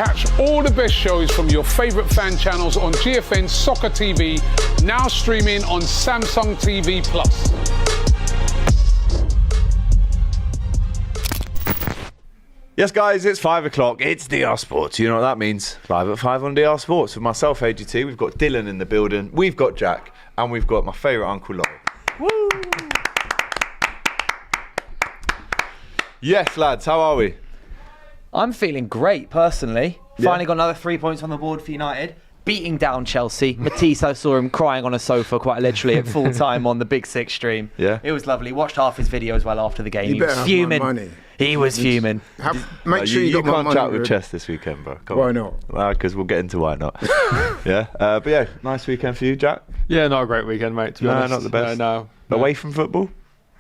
Catch all the best shows from your favourite fan channels on GFN Soccer TV, now streaming on Samsung TV Plus. Yes, guys, it's 5 o'clock. It's DR Sports. You know what that means. Live at 5 on DR Sports. With myself, AGT, we've got Dylan in the building, we've got Jack, and we've got my favourite Uncle Laurie. Woo! Yes, lads, how are we? I'm feeling great, personally. Finally got another 3 points on the board for United. Beating down Chelsea. Matisse, I saw him crying on a sofa quite literally at full time on the Big Six stream. Yeah. It was lovely. Watched half his video as well after the game. You He was fuming. money. He was fuming. Make sure you got my can't money. chat with Chess this weekend, bro. Come Why on. not? Because we'll get into why not. Yeah. But yeah, nice weekend for you, Jack. Yeah, not a great weekend, mate, to be honest. Not the best. No. Away from football?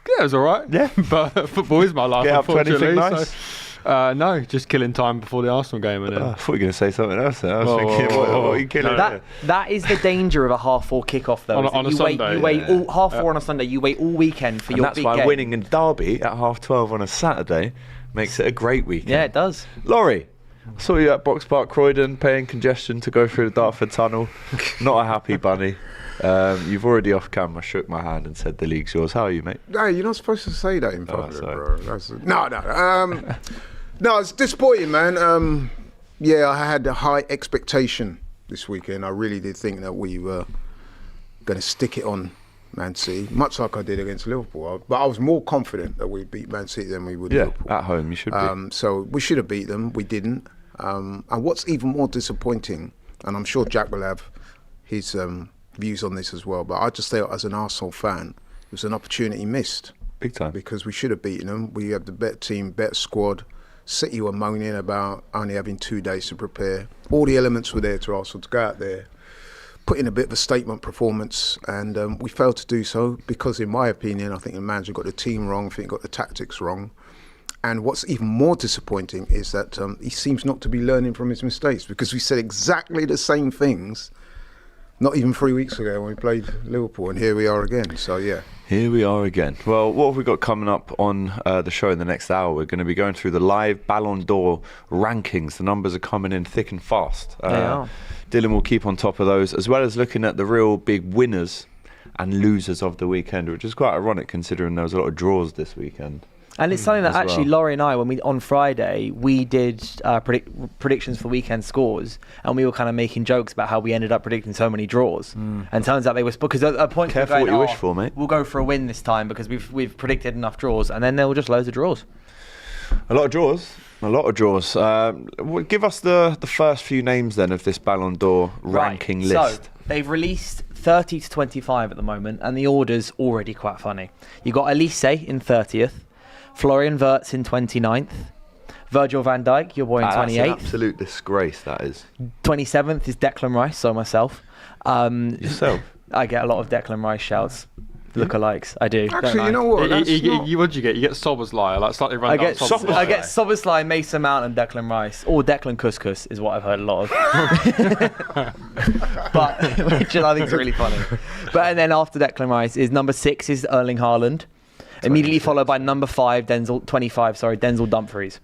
Yeah, it was all right. Yeah. But football is my life, Get up to anything unfortunately. nice? So, no, just killing time before the Arsenal game. And then, I thought you were going to say something else there. I was Whoa, thinking, whoa, whoa. what are you killing? That is the danger of a half-4 kickoff, though. On a you Sunday, wait all, half-4 on a Sunday. You wait all weekend for And your that's big why game. winning in Derby at 12:30 on a Saturday makes it a great weekend. Yeah, it does. Laurie, I saw you at Box Park Croydon paying congestion to go through the Dartford Tunnel. Not a happy bunny. You've already off camera shook my hand and said the league's yours. How are you, mate? Hey, you're not supposed to say that in public, sorry. bro. No, it's disappointing, man. Yeah, I had a high expectation this weekend. I really did think that we were going to stick it on Man City, much like I did against Liverpool. But I was more confident that we'd beat Man City than we would Liverpool. At home, you should be. So we should have beat them. We didn't. And what's even more disappointing, and I'm sure Jack will have his views on this as well, but I just felt as an Arsenal fan, it was an opportunity missed. Big time. Because we should have beaten them. We have the better team, better squad. City were moaning about only having 2 days to prepare. All the elements were there to Arsenal to go out there, put in a bit of a statement performance, and we failed to do so because, in my opinion, I think the manager got the team wrong, I think he got the tactics wrong. And what's even more disappointing is that he seems not to be learning from his mistakes, because we said exactly the same things not even 3 weeks ago when we played Liverpool, and here we are again. So, yeah. Here we are again. Well, what have we got coming up on the show in the next hour? We're going to be going through the live Ballon d'Or rankings. The numbers are coming in thick and fast. They are. Dylan will keep on top of those, as well as looking at the real big winners and losers of the weekend, which is quite ironic considering there was a lot of draws this weekend. And it's something that as actually well. Laurie and I, on Friday, we did predictions for weekend scores, and we were kind of making jokes about how we ended up predicting so many draws. And turns out they were because at a point Careful we were going, what you wish for, mate. We'll go for a win this time because we've predicted enough draws, and then there were just loads of draws. A lot of draws. Give us the first few names then of this Ballon d'Or ranking list. So they've released 30 to 25 at the moment, and the order's already quite funny. You got Elise in 30th, Florian Wirtz in 29th, Virgil van Dijk, your boy, in 28th. That's an absolute disgrace, that is. 27th is Declan Rice, so myself. Yourself? I get a lot of Declan Rice shouts. Lookalikes, I do. Actually, you know what? what do you get? You get Soboslai, like slightly run I down get Soboslai, Mason Mount, and Declan Rice, or Declan Couscous is what I've heard a lot of. But which I think is really funny. But and then after Declan Rice is number 6 is Erling Haaland, immediately followed by number 5 Denzel Dumfries.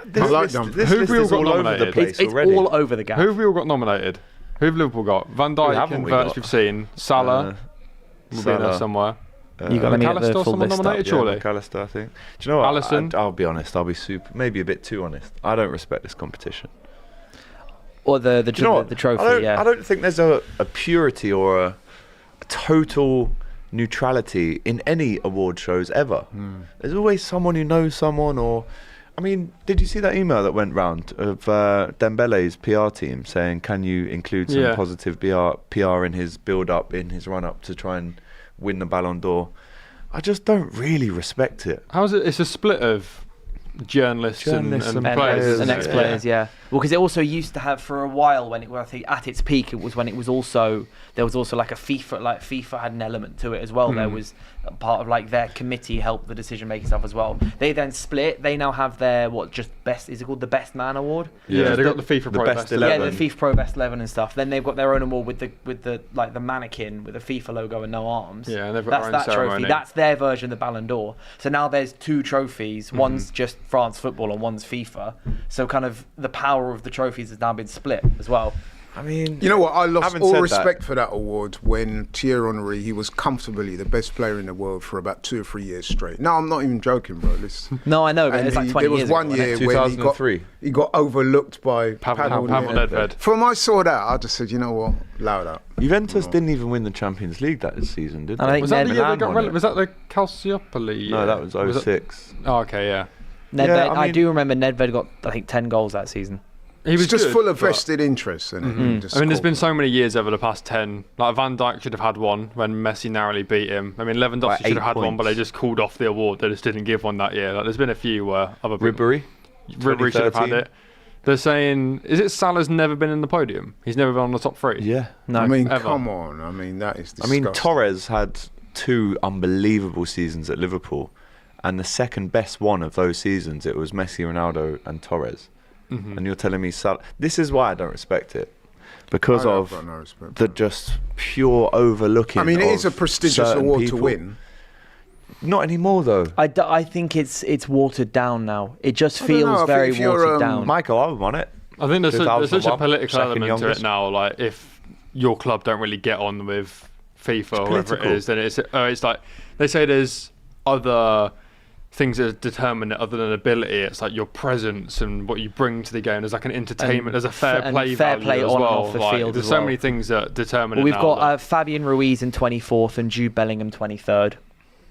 This Who have list we all is got all over nominated? the place It's already. all over the gap. Who have we all got nominated? Who have Liverpool got? Van Dijk haven't and we Wirtz got? we've seen. Salah will be in there somewhere. You got to get the McAllister full someone list up. nominated, surely? McAllister, I think. Do you know what? Alisson? I'll be honest. I'll be maybe a bit too honest. I don't respect this competition. Or the Do you know what? trophy, I don't think there's a purity or a total neutrality in any award shows ever. There's always someone who knows someone, or I mean, did you see that email that went round of Dembele's PR team saying, can you include some positive PR in his build-up, in his run-up to try and win the Ballon d'Or? I just don't really respect it. How is it? It's a split of journalists and players. And ex-players, yeah. Well, because it also used to have for a while when I think at its peak, it was when it was also there was also like a FIFA had an element to it as well. There was a part of like their committee helped the decision making stuff as well. They then split. They now have their is it called the Best Man Award? Yeah, they got the FIFA Pro Best 11. Yeah, the FIFA Pro Best 11 and stuff. Then they've got their own award with the like the mannequin with the FIFA logo and no arms. Yeah, and they've got their own that ceremony. trophy. That's their version of the Ballon d'Or. So now there's 2 trophies. One's just France football and one's FIFA. So kind of the power power of the trophies has now been split as well. I mean, You know what? I lost having all said respect for that award when Thierry Henry, he was comfortably the best player in the world for about 2 or 3 years straight. No, I'm not even joking, bro. No, I know, but And it's like 20 there was years one ago, year wasn't it? when 2003. he got overlooked by Pavel Pavel Nedved. From I saw that, I just said, you know what? Allow that. Juventus didn't even win the Champions League that season, did they? I think Was that the year they Milan got won relegated? it. Was that the Calciopoli year? No, that was it- 06. Oh, okay, yeah. Nedved, Yeah, I I mean- do remember Nedved got, I think, 10 goals that season. He was It's just good, full of but- vested interest. And I mean, there's been so many years over the past 10. Like, Van Dijk should have had one when Messi narrowly beat him. I mean, By Lewandowski should 8 have had one, but they points. just called off the award. They just didn't give one that year. Like, there's been a few where other people... Ribery. Ribery should have had 2013. it. They're saying, is it Salah's never been in the podium? He's never been on the top 3? Yeah. No, I mean, ever. come on. I mean, that is I disgusting. mean, Torres had 2 unbelievable seasons at Liverpool, and the second best one of those seasons, it was Messi, Ronaldo, and Torres. And you're telling me Salah? This is why I don't respect it, because I've of got no respect the for it. just pure overlooking. I mean, it is a of prestigious certain award people. to win. Not anymore, though. I think it's watered down now. It just I don't know, I feels think very if you're, watered down. Michael, I won it. I think there's such a 2001, political second element to youngest. it now. Like, if your club don't really get on with FIFA or whatever it political. is, then it's like they say there's other things that determine it other than ability. It's like your presence and what you bring to the game. There's like an entertainment. There's a fair and play fair value play as on and well. off the Like, field there's as so well. many things that determine Well, it we've now. got Fabian Ruiz in 24th and Jude Bellingham 23rd.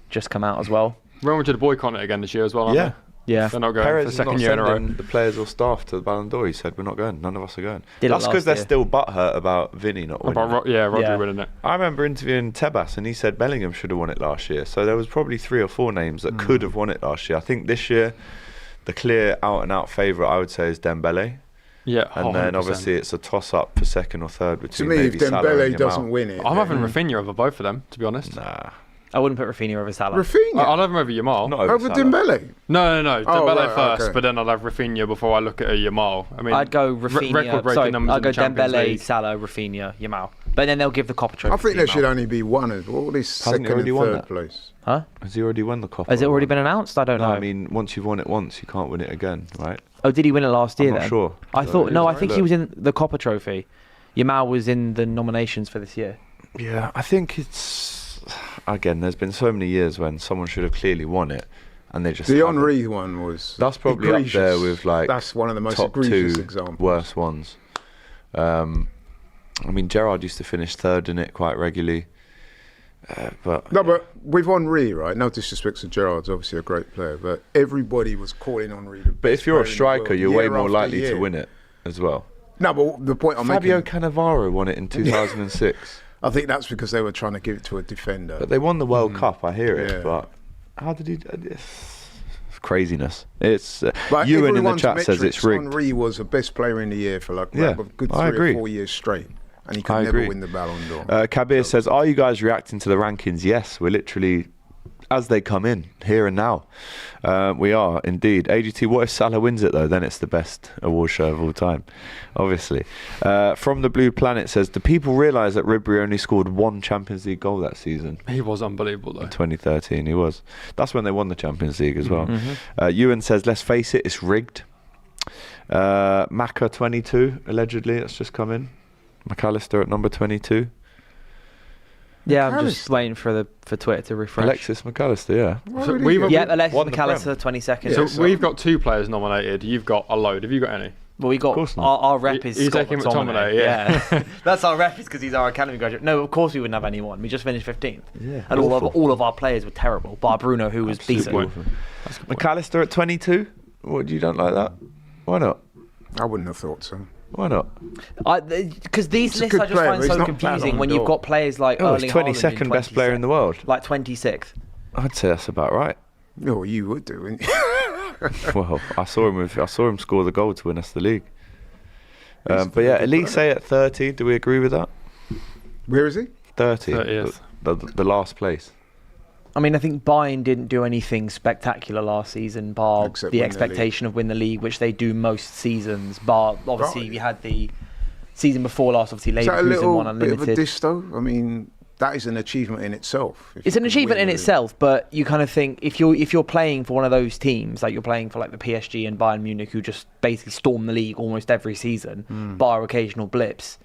Just come out as well. Real Madrid boycott it again this year as well. Aren't Yeah. Yeah. They're not going Perez for the is second not year in a row. sending the players or staff to the Ballon d'Or. He said, we're not going. None of us are going. Did it That's because last they're year. still butthurt about Vinny not winning. About Rodri Yeah. winning it. I remember interviewing Tebas, and he said Bellingham should have won it last year. So there was probably 3 or 4 names that could have won it last year. I think this year, the clear out-and-out favourite, I would say, is Dembele. Yeah, And then 100%. obviously it's a toss-up for second or third To between me, maybe if Salah Dembele and doesn't Yamal. win it, I'm having then- Rafinha over both of them, to be honest. Nah, I wouldn't put Rafinha over Salah. Rafinha I'll have him over Yamal. not over Salah. Dembele. No. Oh, Dembele right, first, okay. but then I'll have Rafinha before I look at a Yamal. I mean, I'd go Rafinha. record-breaking Sorry, numbers I'd in go the Champions Dembele, League. Salah, Rafinha, Yamal. But then they'll give the Copper Trophy. I think to there Yamal. should only be one of all this Hasn't second he already and won third that? place. Huh? Has he already won the Copa? Has it already been announced? I don't No, know. I mean, once you've won it once, you can't win it again, right? Oh, did he win it last year I'm not then? sure. I So thought it no. is I think right. he was in the Copper Trophy. Yamal was in the nominations for this year. Yeah, I think it's... Again, there's been so many years when someone should have clearly won it, and they just The haven't. Henry one was. That's probably up egregious. there with, like, That's one of the most top egregious 2 examples. worst ones. I mean, Gerrard used to finish third in it quite regularly. But No, but with Henry, right? No disrespect to Gerrard's obviously a great player, but everybody was calling Henry the best if you're a player in the striker, world, you're way year more after likely to year. win it as well. No, but the point I'm Fabio making, Cannavaro won it in 2006. I think that's because they were trying to give it to a defender. But they won the World Cup, I hear it. Yeah. But how did he... It's craziness. It's But Ewan in the everyone's chat says metrics, it's rigged. Henry was the best player in the year for like Yeah, a good I 3 agree. or 4 years straight, and he could I never agree. win the Ballon d'Or. Kabir says, are you guys reacting to the rankings? Yes, we're literally, as they come in, here and now. We are, indeed. AGT, what if Salah wins it, though? Then it's the best award show of all time, obviously. From the Blue Planet says, do people realise that Ribery only scored 1 Champions League goal that season? He was unbelievable, though. 2013, he was. That's when they won the Champions League as well. Ewan says, let's face it, it's rigged. Maka 22, allegedly, that's just come in. McAllister at number 22. Yeah, I'm just waiting for Twitter to refresh. Alexis McAllister, yeah. Why So would he we've- get- Yeah, Alexis Won the Prem. McAllister, 22nd. Yeah. So we've got 2 players nominated. You've got a load. Have you got any? Well, we got course not. our rep is He's Scott taking McTominay. McTominay, yeah. That's our rep is because he's our academy graduate. No, of course we wouldn't have anyone. We just finished 15th. Yeah, And awful. all of our players were terrible, bar Bruno, who was decent. Awful. McAllister at 22? What, you don't like that? Why not? I wouldn't have thought so. Why not? Because these He's a lists good I just player, find but he's so not confusing Ballon when you've d'Or. got players like Oh, Erling he's Haaland in 22nd best player in the world. Like 26th. I'd say that's about right. No, you would do, wouldn't you? Well, I saw him score the goal to win us the league. But yeah, Elise at 30. Do we agree with that? Where is he? 30. 30th. The last place. I mean, I think Bayern didn't do anything spectacular last season, bar Except the win the expectation of win the league, which they do most seasons. Bar obviously Right. we had the season before last, obviously Is that a Leverkusen won little bit of a unlimited. diss, though? I mean, that is an achievement in itself. It's an achievement in itself, but you kind of think if you're playing for one of those teams, like you're playing for like the PSG and Bayern Munich, who just basically storm the league almost every season, bar occasional blips,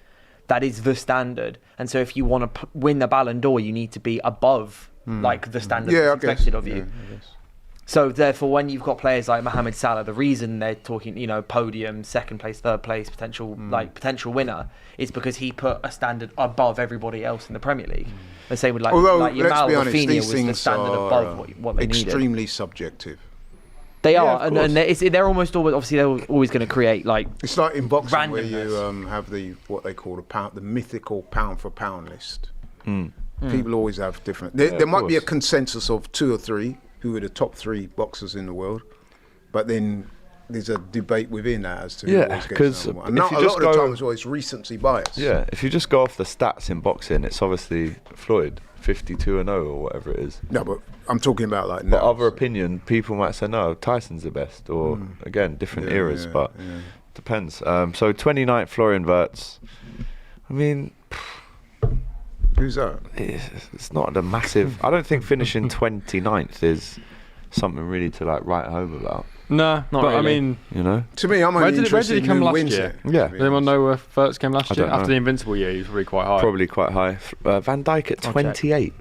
that is the standard. And so if you want to win the Ballon d'Or, you need to be above like the standard that's expected of you. So therefore, when you've got players like Mohamed Salah, the reason they're talking, podium, second place, third place, potential winner, is because he put a standard above everybody else in the Premier League. The same with Although, like let's Yamal, be honest, Rafinha these was the things standard are above what they needed. extremely subjective. They Yeah, are, of and they're almost always, obviously they're always going to create like. It's like in boxing where you randomness. have what they call the mythical pound for pound list. People always have different. There might be a consensus of 2 or 3 who are the top 3 boxers in the world, but then there's a debate within that as to who always gets 'cause number one. And if not, you a just lot of the go- times, it's recency bias. Yeah, if you just go off the stats in boxing, it's obviously Floyd, 52-0 or whatever it is. No, but I'm talking about like But now. other opinion, people might say no, Tyson's the best, or again, different eras. But depends. So 29th, Florian Wirtz. I mean, Who's that? it's not a massive. I don't think finishing 29th is something really to like write home about. No, but I really. mean, To me, I'm only Where did interested he come in who last wins year? it. Yeah. to be does anyone honest. know where Wirtz came last I year? don't know. After the Invincible year, he was probably quite high. Probably quite high. Van Dijk at I'll check. 28th.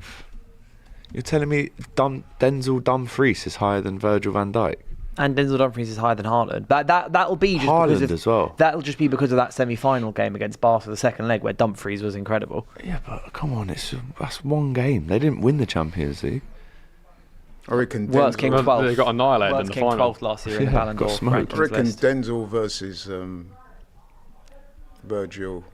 You're telling me Denzel Dumfries is higher than Virgil van Dijk? And Denzel Dumfries is higher than Haaland. That'll be just Haaland because of, as well. That'll just be because of that semi-final game against Barca, the second leg, where Dumfries was incredible. Yeah, but come on, that's one game. They didn't win the Champions League. I reckon Wirtz came Denzel, 12th. They got annihilated in Wirtz the came final. 12th last year in the Yeah, Ballon got d'Or smoked. I rankings reckon list. Denzel versus Virgil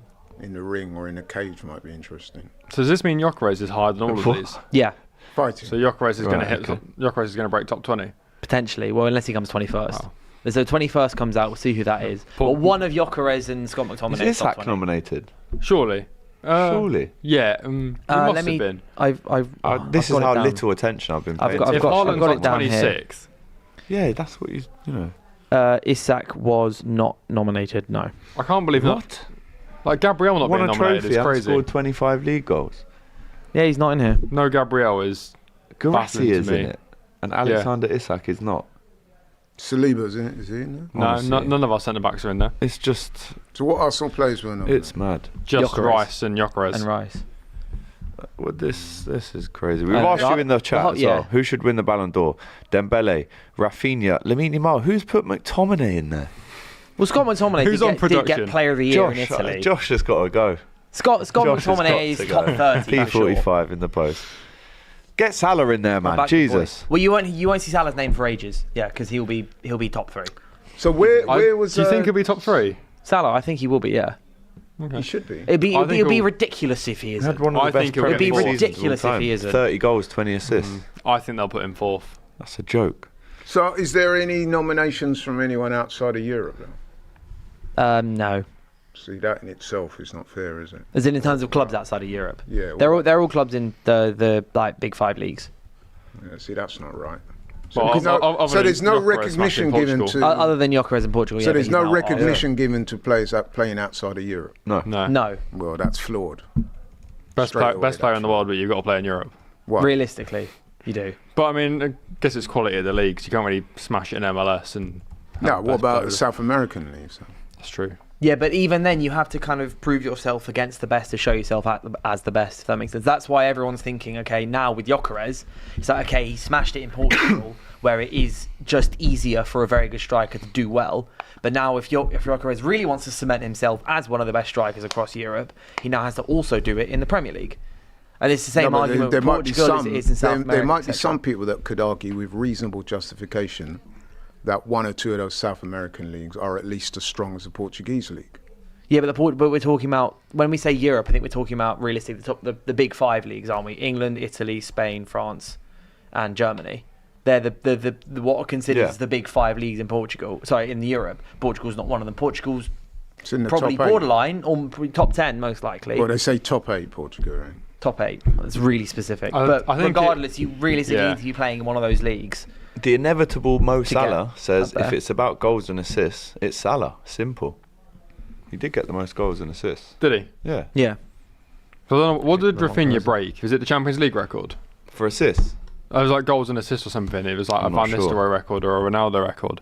in the ring or in a cage might be interesting. So does this mean Gyökeres is higher than all of these? Yeah, Fighting. So Gyökeres is going to Right, hit. okay. Gyökeres is going to break top 20. potentially. Well, unless he comes 21st. Wow. So 21st comes out, we'll see who that is. Paul- Well, one of Gyökeres and Scott McTominay. Is is top Isak 20. nominated? Surely. Surely. Yeah, he must let me. have been. This is got it how down. little attention I've been I've paying. got- to If got- Haaland's got it like down here. 26, Yeah, that's what you know. Isak was not nominated. No. I can't believe that. What? Like Gabriel not Won being a nominated trophy is and crazy. scored 25 league goals. Yeah, he's not in here. No, Gabriel is. Garassi Baffling to is in me. it, and Alexander Isak is not. Saliba's in it, is he in there? No, Honestly. none of our centre backs are in there. It's just, So what Arsenal players were not? it's mad. Just Gyökeres. Rice and Gyökeres. And Rice. Well, this is crazy. We've Uh, asked you in the chat as well. yeah. Who should win the Ballon d'Or? Dembele, Rafinha, Lamine Yamal. Who's put McTominay in there? Well, Scott McTominay Who's did, on get, did get production? Player of the Year in Italy. Josh has got to go. Scott Josh has got McTominay is to top go. 30. for sure. P45 in the post. Get Salah in there, man. Back to Jesus. boys. Well, you won't see Salah's name for ages. Yeah, because he'll be top 3. So where was? Do you think he'll be top 3? Salah, I think he will be. Yeah, he should be? it'd be I think it'd be he'll- ridiculous if he He isn't. had one of I the best think he'll Premier get League fourth. seasons of all Ridiculous if time. he isn't. 30 goals, 20 assists. I think they'll put him 4th. That's a joke. So is there any nominations from anyone outside of Europe? Though? No, See, that in itself is not fair, is it? as in terms of clubs outside of Europe. Yeah. They're all clubs in the like big 5 leagues. Yeah, see, that's not right. Well, there's no- other so than there's no Gyökeres recognition smashing given Portugal. to. Other than Gyökeres in Portugal. So yeah, there's but no he's now- recognition given to players that playing outside of Europe. No. No. No, Well, that's flawed. Best Straight player, away, best player in the that's world, but you've got to play in Europe. Why? realistically, you do. But I mean, I guess it's quality of the leagues. You can't really smash it in MLS and. have No, the what best about players. South American leagues? That's true. Yeah, but even then, you have to kind of prove yourself against the best to show yourself as the best, if that makes sense. That's why everyone's thinking, okay, now with Gyökeres, it's like, okay, he smashed it in Portugal, where it is just easier for a very good striker to do well. But now if Gyökeres really wants to cement himself as one of the best strikers across Europe, he now has to also do it in the Premier League. And it's the same No, but argument there with might be Portugal as some. it is in South America. There might be etc. some people that could argue with reasonable justification that one or two of those South American leagues are at least as strong as the Portuguese league. Yeah, but we're talking about, when we say Europe, I think we're talking about realistically the big 5 leagues, aren't we? England, Italy, Spain, France, and Germany. They're the what are considered as the big 5 leagues in Portugal. Sorry, in Europe. Portugal's not one of them. Portugal's It's in the probably top 8. borderline or probably top 10 most likely. Well, they say top 8 Portugal, right? Top 8. That's really specific. I But think regardless, you realistically yeah. need to be playing in one of those leagues. The inevitable Mo To get Salah says up there. if it's about goals and assists, it's Salah. Simple. He did get the most goals and assists. Did he? Yeah. Yeah. So I don't know, what did The wrong Rafinha person. break? Was it the Champions League record? For assists. It was like goals and assists or something. It was like I'm a not Van sure. Nistelrooy record or a Ronaldo record.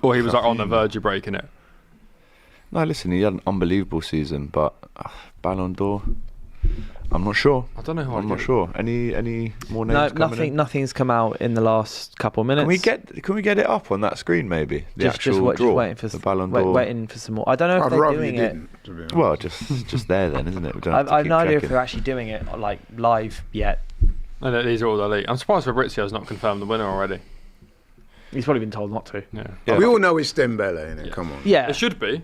Or he was like on the Rafinha. verge of breaking it. No, listen, he had an unbelievable season, but Ballon d'Or, I'm not sure. I don't know who I'm I'd not give. sure. Any more names No, coming nothing. in? Nothing's come out in the last couple of minutes. Can we get it up on that screen maybe? The just actual just draw, waiting for the Ballon d'Or. waiting for some more. I don't know if I'd they're rather you doing it. didn't, to be honest. Well, just there then, isn't it? We don't have I've, to I've keep no idea if checking. they're actually doing it like live yet. No, no, these are all elite. I'm surprised Fabrizio's not confirmed the winner already. He's probably been told not to. Yeah. Yeah. We all know it's Dembele, innit? Yeah. Come on. Yeah. It should be.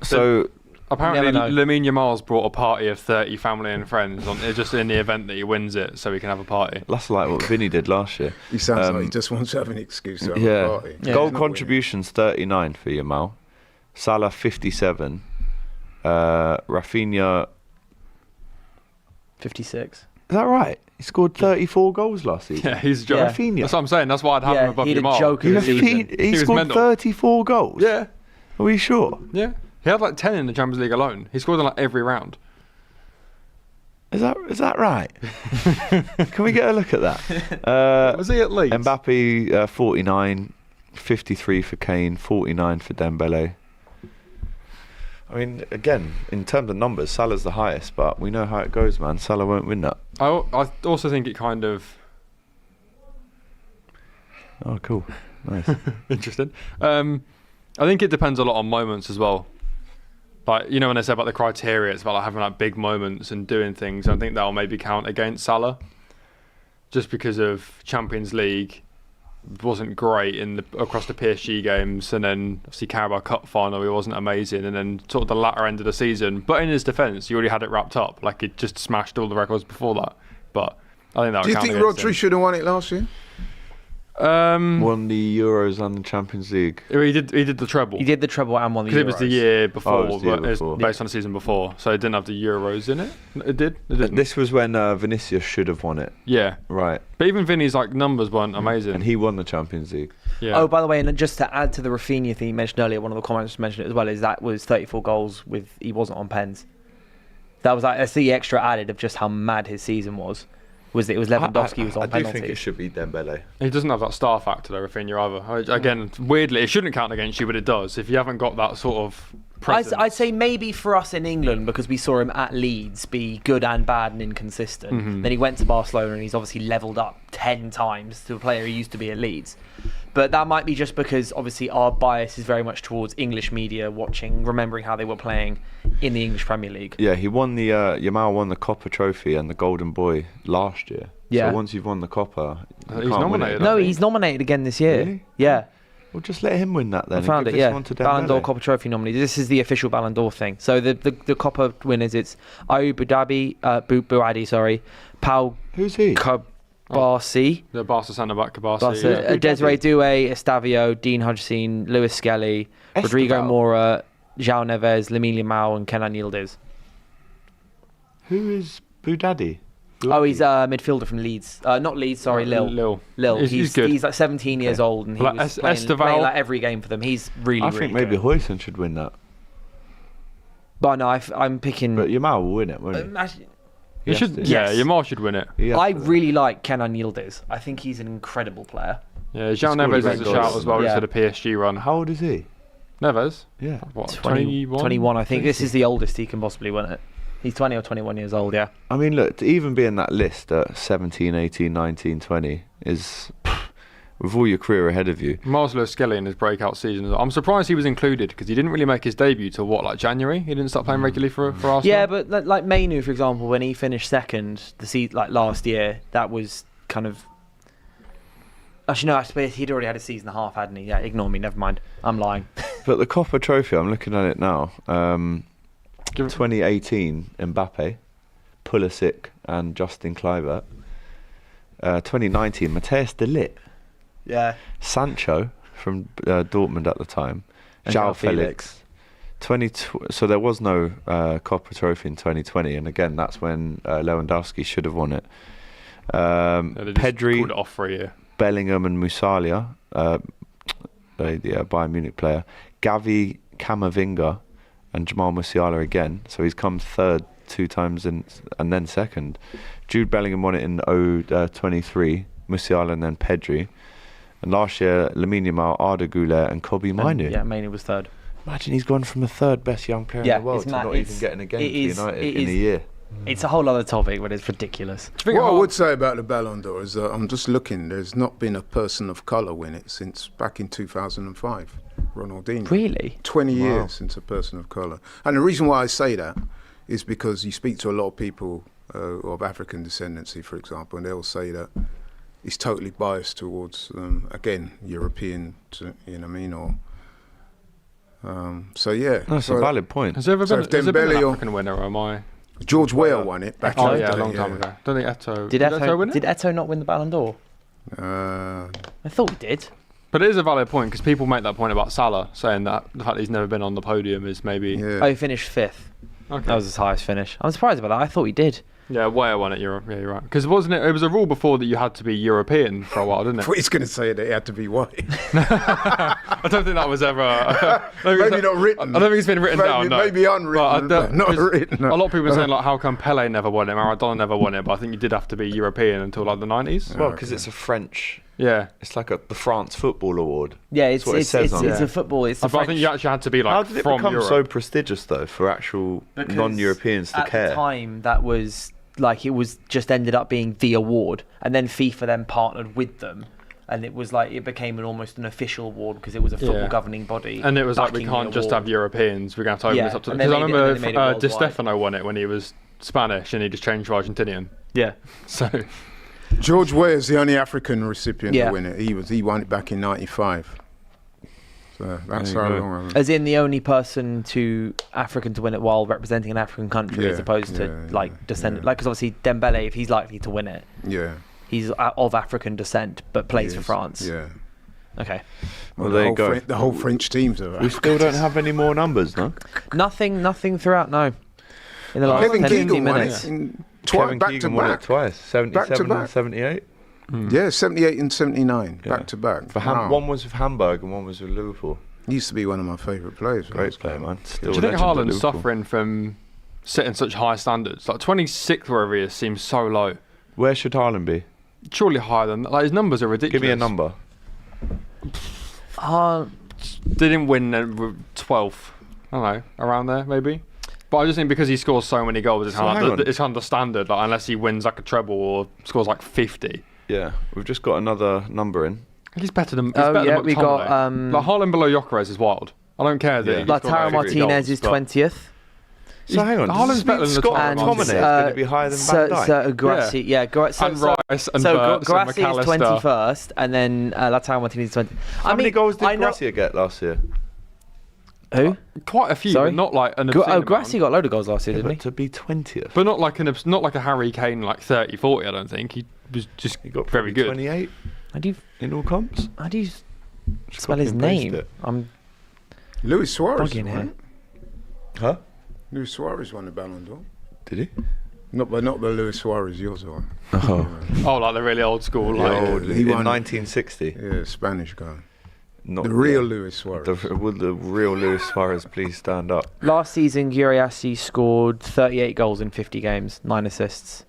So Apparently, never know. Lamine Yamal's brought a party of 30 family and friends on just in the event that he wins it, so he can have a party. that's like what Vinny did last year. He sounds like Um, he just wants to have an excuse to have a Yeah. party. Yeah. He's Goal not winning. contributions 39 for Yamal. Salah 57. Rafinha. 56. Is that right? He scored 34 goals last season. Yeah, he's a joke. Yeah. Rafinha. That's what I'm saying. That's why I'd have him Yeah, above he had a Yamal. joke of the season. He was scored mental. 34 goals. Yeah, Are we sure? yeah. He had like 10 in the Champions League alone. He scored in like every round. Is that right? Can we get a look at that? Was he at Leeds? Mbappe 49, 53 for Kane, 49 for Dembele. I mean, again, in terms of numbers, Salah's the highest, but we know how it goes, man. Salah won't win that. I also think it kind of Oh, cool. Nice. interesting. I think it depends a lot on moments as well. Like, you know, when they say about the criteria, it's about like having like big moments and doing things. I think that'll maybe count against Salah, just because of Champions League wasn't great across the PSG games, and then obviously Carabao Cup final, he wasn't amazing, and then sort of the latter end of the season. But in his defence, he already had it wrapped up. Like, it just smashed all the records before that. But I think that Do would you count think against Rodri should have won it last year? him. Won the Euros and the Champions League. He did the treble. He did the treble and won the Because it was the year before, Oh, it was the year but it's before. based on the season before, so it didn't have the Euros in it. It did. It didn't. This was when Vinicius should have won it. Yeah, Right. but even Vinny's like numbers weren't amazing. And he won the Champions League. yeah. Oh, by the way, and just to add to the Rafinha thing you mentioned earlier, one of the comments mentioned it as well, is that was 34 goals with he wasn't on pens. That's the extra added of just how mad his season was. Was that it was Lewandowski was on I do penalties. think it should be Dembele. He doesn't have that star factor though, Rafinha either. Again, weirdly, it shouldn't count against you, but it does. If you haven't got that sort of presence. I'd say maybe for us in England, because we saw him at Leeds be good and bad and inconsistent. Mhm. Then he went to Barcelona and he's obviously levelled up 10 times to a player he used to be at Leeds. But that might be just because obviously our bias is very much towards English media watching, remembering how they were playing in the English Premier League. Yeah, he won the Yamal won the Copper Trophy and the Golden Boy last year. Yeah. So once you've won the Copper, you He's can't win nominated, it. I No, think. he's nominated again this year. Really? Yeah. Well, just let him win that then. I found and it, give this yeah. one to Ballon d'Or Dembele. Copper Trophy nominee. This is the official Ballon d'Or thing. So the Copper winners, it's Ayoub Bouadi, sorry, Pau Who's he? Kabasi, The Barca centre back, Kabasi. Barca, Yeah. Desiree Doué, Estavio, Dean Hodgson, Lewis Skelly, Rodrigo Esteval. Mora, João Neves, Lamine Yamal, and Kenan Yildiz. Who is Boudadi? Oh, he's a midfielder from Leeds. Not Leeds, sorry, Lille. Lille. He's good. He's like 17 years old, and he Like was playing Esteval. like every game for them. He's really, I really think maybe good. Huijsen should win that. But no, I'm picking. But Yamal will win it, won't he? Actually, He has should. to. Yeah, Yes. Yamal should win it. He has I to. really like Kenan Yildiz. I think he's an incredible player. Yeah, João scored Neves great is a goals, shout as well. yeah. Just had a PSG run. How old is he? Neves. Yeah. What? 21, 21. I think. This is the oldest he can possibly win it. He's 20 or 21 years old, yeah. I mean, look, to even be in that list at 17, 18, 19, 20 is, with all your career ahead of you. Miles Lewis-Skelly in his breakout season. I'm surprised he was included because he didn't really make his debut till what, like January? He didn't start playing regularly for Arsenal. Yeah, but like Mainu, for example, when he finished second like last year, that was kind of. Actually, no, I suppose he'd already had a season and a half, hadn't he? Yeah, ignore me, never mind. I'm lying. But the Copper Trophy, I'm looking at it now. 2018, Mbappe, Pulisic, and Justin Kluivert. 2019, Matthias de Ligt, Yeah. Sancho from Dortmund at the time, And João João Felix. So there was no Copper Trophy in 2020, and again, that's when Lewandowski should have won it. They just Pedri, called it off for a year. Bellingham, and Musiala, the Bayern Munich player, Gavi, Camavinga, and Jamal Musiala again. So he's come third 2 times and then second. Jude Bellingham won it in 23, Musiala and then Pedri. And last year, Lamine Yamal, Arda Güler and Kobe Mainoo. Yeah, Mainoo was third. Imagine he's gone from the 3rd best young player in the world to not even getting a game for United in a year. It's a whole other topic, but it's ridiculous. What I would say about the Ballon d'Or is that I'm just looking, there's not been a person of colour win it since back in 2005, Ronaldinho. Really? 20 years since a person of colour. And the reason why I say that is because you speak to a lot of people of African descendancy, for example, and they'll say that he's totally biased towards, again, European, you know what I mean, or... so yeah, That's a valid point. Has there ever So been, if has there been an Dembele or- African winner, or am I? George Weah won it back Oh in yeah, the a day, long time ago. Don't think Eto'o... Did Eto'o win it? Did Eto'o not win the Ballon d'Or? Uh, I thought he did. But it is a valid point, because people make that point about Salah, saying that the fact that he's never been on the podium is maybe... yeah. Oh, he finished 5th. Okay. That was his highest finish. I'm surprised about that. I thought he did. Yeah, Weah won it, yeah, you're right. Because wasn't it was a rule before that you had to be European for a while, didn't I it? thought he's going to say that he had to be white. I don't think that was ever... Maybe not written. I don't think it's been written down, no. Maybe unwritten, But not 'cause written. A lot of people are saying, like, how come Pele never won it, Maradona never won it, but I think you did have to be European until, like, the 90s. Well, because it's a French... Yeah. It's like the France Football Award. Yeah, That's what it says on it's it. a football. It's the But I think French- you actually had to be, like, How did it from become Europe. so prestigious, though, for actual Because non-Europeans to at care? the time, that was like it was just ended up being the award, and then FIFA then partnered with them, and it was like it became almost an official award because it was a football Yeah. governing body. And it was like, we backing can't the just award. have Europeans, we're going to have to open Yeah, this up to... and they Because I made it- and remember they made it Di worldwide. Stefano won it when he was Spanish, and he just changed to Argentinian. Yeah. So... George Weah is the only African recipient Yeah. to win it. He won it back in '95. So that's There how you go. long. As in the only person African to win it while representing an African country, Yeah, as opposed to yeah, like descendant. yeah. Like, because obviously Dembele, if he's likely to win it, Yeah. he's of African descent but plays for Yes, France. Yeah. Okay. Well, the there you whole go. The whole French teams are. We still don't have any more numbers, no? Nothing throughout. No. In the last Kevin 10, 15 Keegan won minutes. it in Kevin back Keegan to won it back. twice, 77 back. and 78. Yeah, 78 and 79, Yeah. back to back. For Wow. One was with Hamburg and one was with Liverpool. He used to be one of my favourite players. when I was Great player, playing. man. Still Do you think legend at Haaland's Liverpool. suffering from setting such high standards? Like 26th wherever he is seems so low. Where should Haaland be? Surely higher than that. Like, his numbers are ridiculous. Give me a number. They didn't win 12th. I don't know, around there maybe. But I just think because he scores so many goals, it's So hang on. it's under standard. Like, unless he wins like a treble or scores like 50. Yeah, we've just got another number in. He's better than. He's Oh, better yeah, than we got, McTominay. Like Haaland below Gyökeres is wild. I don't care that. Yeah. he scored Lautaro like 50 Martinez goals, is but 20th. So hang on, Haaland's does this better mean than Scott And, McTominay is going to be higher than Van Dijk? So Grassi, yeah, Grassi. And Rice and Verts and Grassi is McAllister. 21st, and then Lautaro Martinez is 20th. How many goals did Gracia get last year? Who? Quite a few, Sorry? but not like an obscene amount. Grassi got a load of goals last year, Yeah, didn't but to be 20th. But not like not like a Harry Kane like 30, 40. I don't think he was just He got very probably good. 28 How do you in all comps. spell his copy and name? paste it. I'm Luis Suarez bugging won here. it. Huh? Luis Suarez won the Ballon d'Or. Did he? Not the Luis Suarez, yours one. Oh, Oh, like the really old school. Yeah. Like, old, he in won- 1960. Yeah, Spanish guy. Not The real Luis Suarez. Would the real Luis Suarez please stand up? Last season, Guriassi scored 38 goals in 50 games, 9 assists.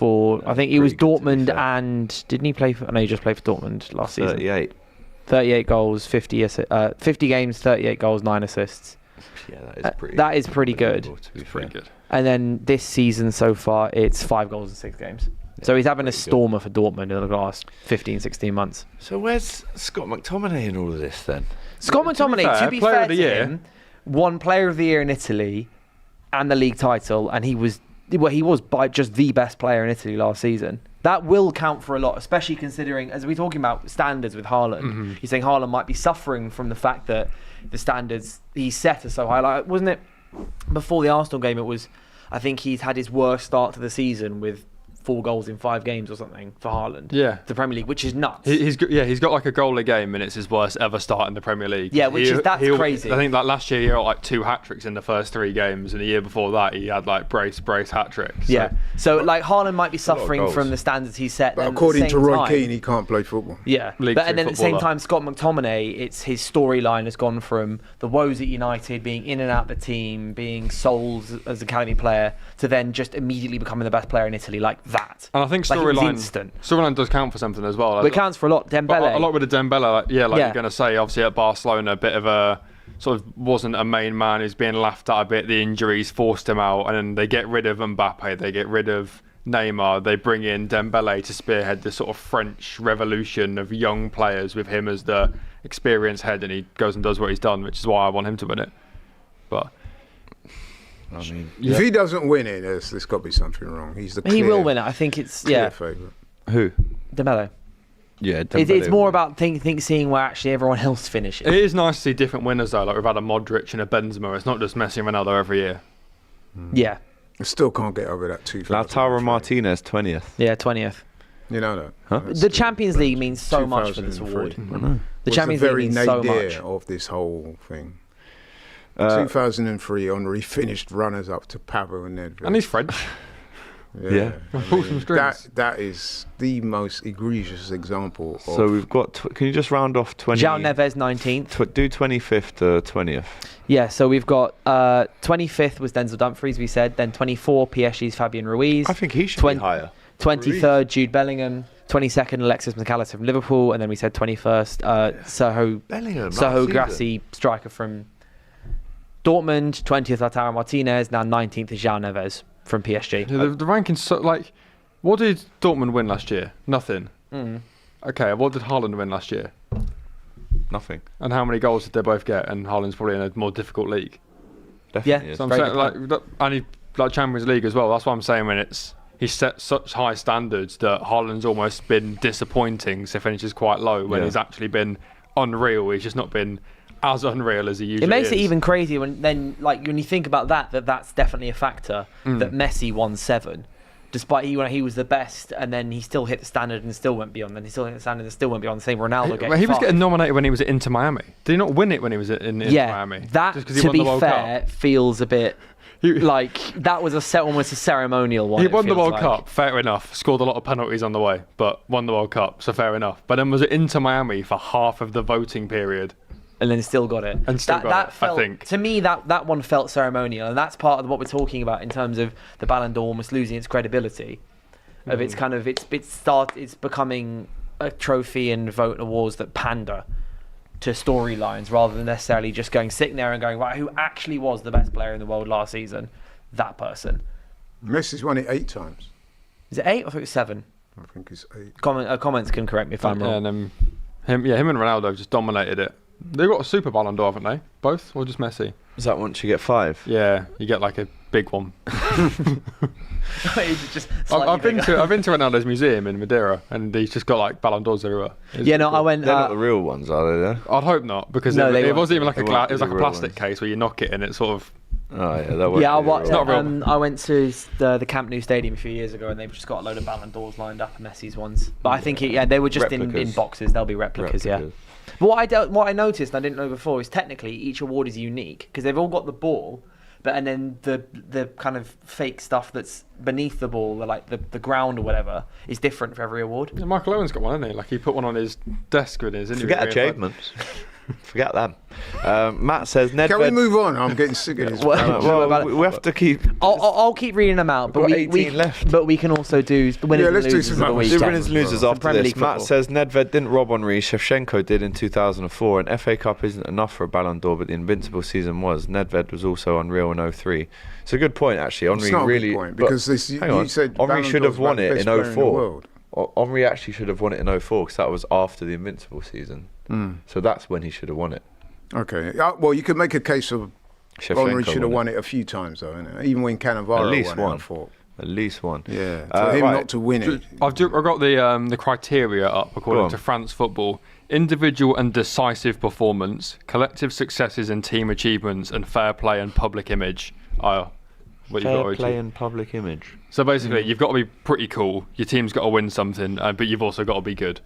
I think he was pretty good, to be Dortmund, fair. and didn't he play for? No, he just played for Dortmund last season. 38. 38 goals, 50 games, 38 goals, 9 assists. Yeah, that is pretty. That is pretty good. unbelievable, To be pretty fair. good. And then this season so far, it's 5 goals in 6 games. So he's having a pretty good. stormer for Dortmund in the last 15, 16 months. So where's Scott McTominay in all of this then? Scott McTominay, to be Player fair of the to Year. him, won Player of the Year in Italy and the league title, and he was by just the best player in Italy last season. That will count for a lot, especially considering, as we're talking about standards with Haaland, you're saying Haaland might be suffering from the fact that the standards he set are so high. Like, wasn't it before the Arsenal game? It was, I think he's had his worst start to the season with 4 goals in 5 games or something for Haaland. Yeah. The Premier League, which is nuts. He's got like a goal a game, and it's his worst ever start in the Premier League. Yeah, that's crazy. I think like last year he got like 2 hat-tricks in the first 3 games, and the year before that he had like brace hat-tricks. Yeah. So like Haaland might be suffering goals. from the standards he set. But then according at the to same Roy time- Keane, he can't play football. Yeah, League but Two and then at the same footballer. time, Scott McTominay, it's his storyline has gone from the woes at United, being in and out of the team, being sold as an academy player, to then just immediately becoming the best player in Italy like that. And I think Like, it was storyline instant. does count for something as well. But it counts for a lot. But Dembele. a lot with the Dembele, you're Yeah. going to say, obviously at Barcelona, a bit of a sort of wasn't a main man, who's being laughed at a bit. The injuries forced him out, and then they get rid of Mbappe, they get rid of Neymar, they bring in Dembele to spearhead this sort of French revolution of young players with him as the experienced head, and he goes and does what he's done, which is why I want him to win it. But I mean, If he doesn't win it, there's got to be something wrong. He's the he clear, will win it. I think it's clear yeah, favourite. who? Dembele. Yeah, It's more about seeing where actually everyone else finishes. it is nice to see different winners though. Like we've had a Modric and a Benzema. It's not just Messi and Ronaldo every year. Yeah, I still can't get over that 2000. Lautaro Martinez 20th. yeah, 20th. You know that. Huh? That's The Champions League means so much for this 2003. award. I know. The Was Champions the League very means so nadir much. of this whole thing. Uh, 2003, Henry finished runners-up to Pavo and Nedved. And he's French. Yeah. Pull some strings. that is the most egregious example. Of, So we've got. Can you just round off 20? João Neves 19th. Do 25th to 20th. Yeah, so we've got 25th was Denzel Dumfries, we said. Then 24, PSG's Fabian Ruiz. I think he should 20 be higher. 23rd, Jude Bellingham. 22nd, Alexis McAllister from Liverpool. And then we said 21st, Bellingham. Soho Grassi, striker from Dortmund. 20th, Lautaro Martinez. Now 19th is João Neves from PSG. Yeah, the ranking's so like, what did Dortmund win last year? Nothing. Okay, what did Haaland win last year? Nothing. And how many goals did they both get? And Haaland's probably in a more difficult league. Definitely. Yeah. is. So I'm Very saying good like, and he like Champions League as well. That's what I'm saying when he's set such high standards that Haaland's almost been disappointing. So finishes quite low when Yeah. he's actually been unreal. He's just not been as unreal as he usually It makes is. it even crazier when you think about that's definitely a factor that Messi won 7, despite when he was the best, and then he still hit the standard and still went beyond. Then he still hit the standard and still went beyond. The same Ronaldo getting He was 5. getting nominated when he was at Inter Miami. Did he not win it when he was in Miami? That Just 'cause he to won the be World fair Cup? feels a bit He- like that was almost a ceremonial one. He it won the feels World like. Cup, fair enough. Scored a lot of penalties on the way, but won the World Cup, so fair enough. But then was it Inter Miami for half of the voting period? and then still got it. And still got that it, I felt, think. to me, that one felt ceremonial, and that's part of what we're talking about in terms of the Ballon d'Or almost losing its credibility. Of its kind of it's becoming a trophy and vote awards that pander to storylines rather than necessarily just sitting there and going, right, who actually was the best player in the world last season? That person. Messi's won it 8 times. Is it 8 or I think it's 7? I think it's 8. Comments can correct me if I'm wrong. And him and Ronaldo just dominated it. They've got a super Ballon d'Or, haven't they? Both, or just Messi? Is that once you get 5? Yeah, you get like a big one. It's just I've slightly bigger. been to Ronaldo's museum in Madeira, and he's just got like Ballon d'Ors everywhere. It's Yeah, no, cool. I went. They're not the real ones, are they? There. I'd hope not, because No, they it won't. wasn't even like They a won't it was be like a the real plastic ones. case where you knock it and it sort of. Oh yeah, that won't Yeah, be the real not ones. real. I went to the Camp Nou Stadium a few years ago, and they've just got a load of Ballon d'Ors lined up, and Messi's ones. But I think they were just in Replicas. boxes. They'll be replicas, yeah. But what I noticed, and I didn't know before, is technically each award is unique because they've all got the ball, and then the kind of fake stuff that's beneath the ball, the ground or whatever, is different for every award. Yeah, Michael Owen's got one, hasn't he? Like he put one on his desk with his interview. Forget achievements. Forget them. Matt says Nedved. Can we move on? I'm getting sick of this. Well, we have to keep. I'll keep reading them out, but got we 18 left. But we can also do the winners and let's do losers some of the others. weekend. Do winners and losers Some after Premier this. League Matt football. says Nedved didn't rob Henri, Shevchenko did in 2004, and FA Cup isn't enough for a Ballon d'Or, but the invincible season was. Nedved was also unreal in 03. It's a good point, actually. Henri It's not really. a good point but because this, hang you on. said Henri Ballon should have d'Or's won about it the in best player the 04. world. Henri actually should have won it in 04 because that was after the invincible season. So that's when he should have won it. Okay. Well, you could make a case of Shevchenko Henry should have won won it a few times, though, innit? Even when Cannavaro At least won it, one. I thought. At least one. Yeah. For him right. not to win it. I've got the criteria up Go according on. to France Football: individual and decisive performance, collective successes and team achievements, and fair play and public image. what you've got to Fair play achieve. and public image. So basically, you've got to be pretty cool. Your team's got to win something, but you've also got to be good.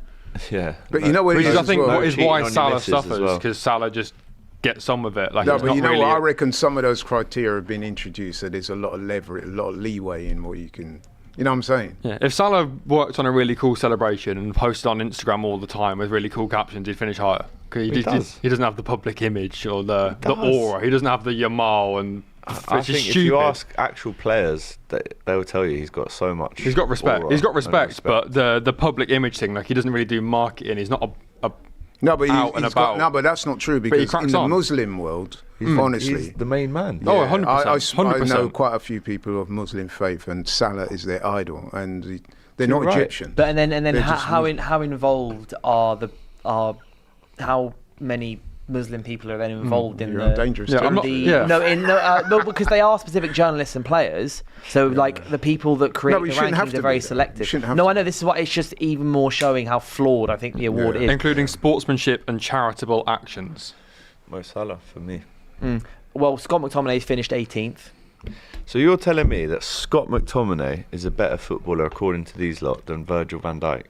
Yeah. But you know what it Which is is, I as think, well? what is Cheating why on your Salah misses as suffers, well. because Salah just gets on with it. Like, No, it's but not you know really what? I reckon some of those criteria have been introduced, so there's a lot of leverage, a lot of leeway in what you can. You know what I'm saying? Yeah, if Salah worked on a really cool celebration and posted on Instagram all the time with really cool captions, he'd finish higher. 'Cause He does. he doesn't have the public image or the does. aura. He doesn't have the Yamal and. I It's just think if you stupid. ask actual players, they will tell you he's got so much. He's got respect. aura He's got and respect, but the public image thing, like he doesn't really do marketing. He's not a No, but out and he's got, about. no, but that's not true he because cracks in the on. Muslim world, He's honestly, the main man. Oh, yeah, 100%, I know 100%. quite a few people of Muslim faith, and Salah is their idol, and they're not You're right. Egyptian. But and then They're how just how involved are how many Muslim people are then involved in you're the on dangerous Yeah, I'm not- territory. yeah. no, because they are specific journalists and players. So like the people that create but you the shouldn't have rankings to are very be, though. You selective. shouldn't have No, to I know this is why it's just even more showing how flawed I think the award Yeah. is. including sportsmanship and charitable actions. Mo Salah for me. Well, Scott McTominay's finished 18th. So you're telling me that Scott McTominay is a better footballer according to these lot than Virgil van Dijk?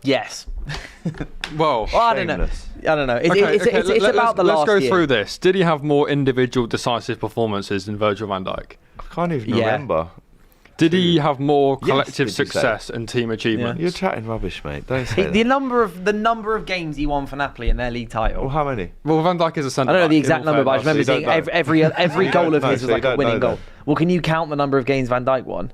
Yes. Well, Well, I don't know. Shameless. I don't know. It's let's about the let's last go year. through this. Did he have more individual decisive performances than Virgil van Dijk? I can't even Yeah. remember. Did he have more Yes, collective did you say? success and team achievements? You're chatting rubbish, mate. Don't say The that. number of games he won for Napoli in their league title. Well, how many? Well, Van Dijk is a centre I don't know back, the in exact all number, but I just fairness. remember so you seeing don't know. every You goal don't of know, his so was you like a don't winning know goal. then. Well, can you count the number of games Van Dijk won?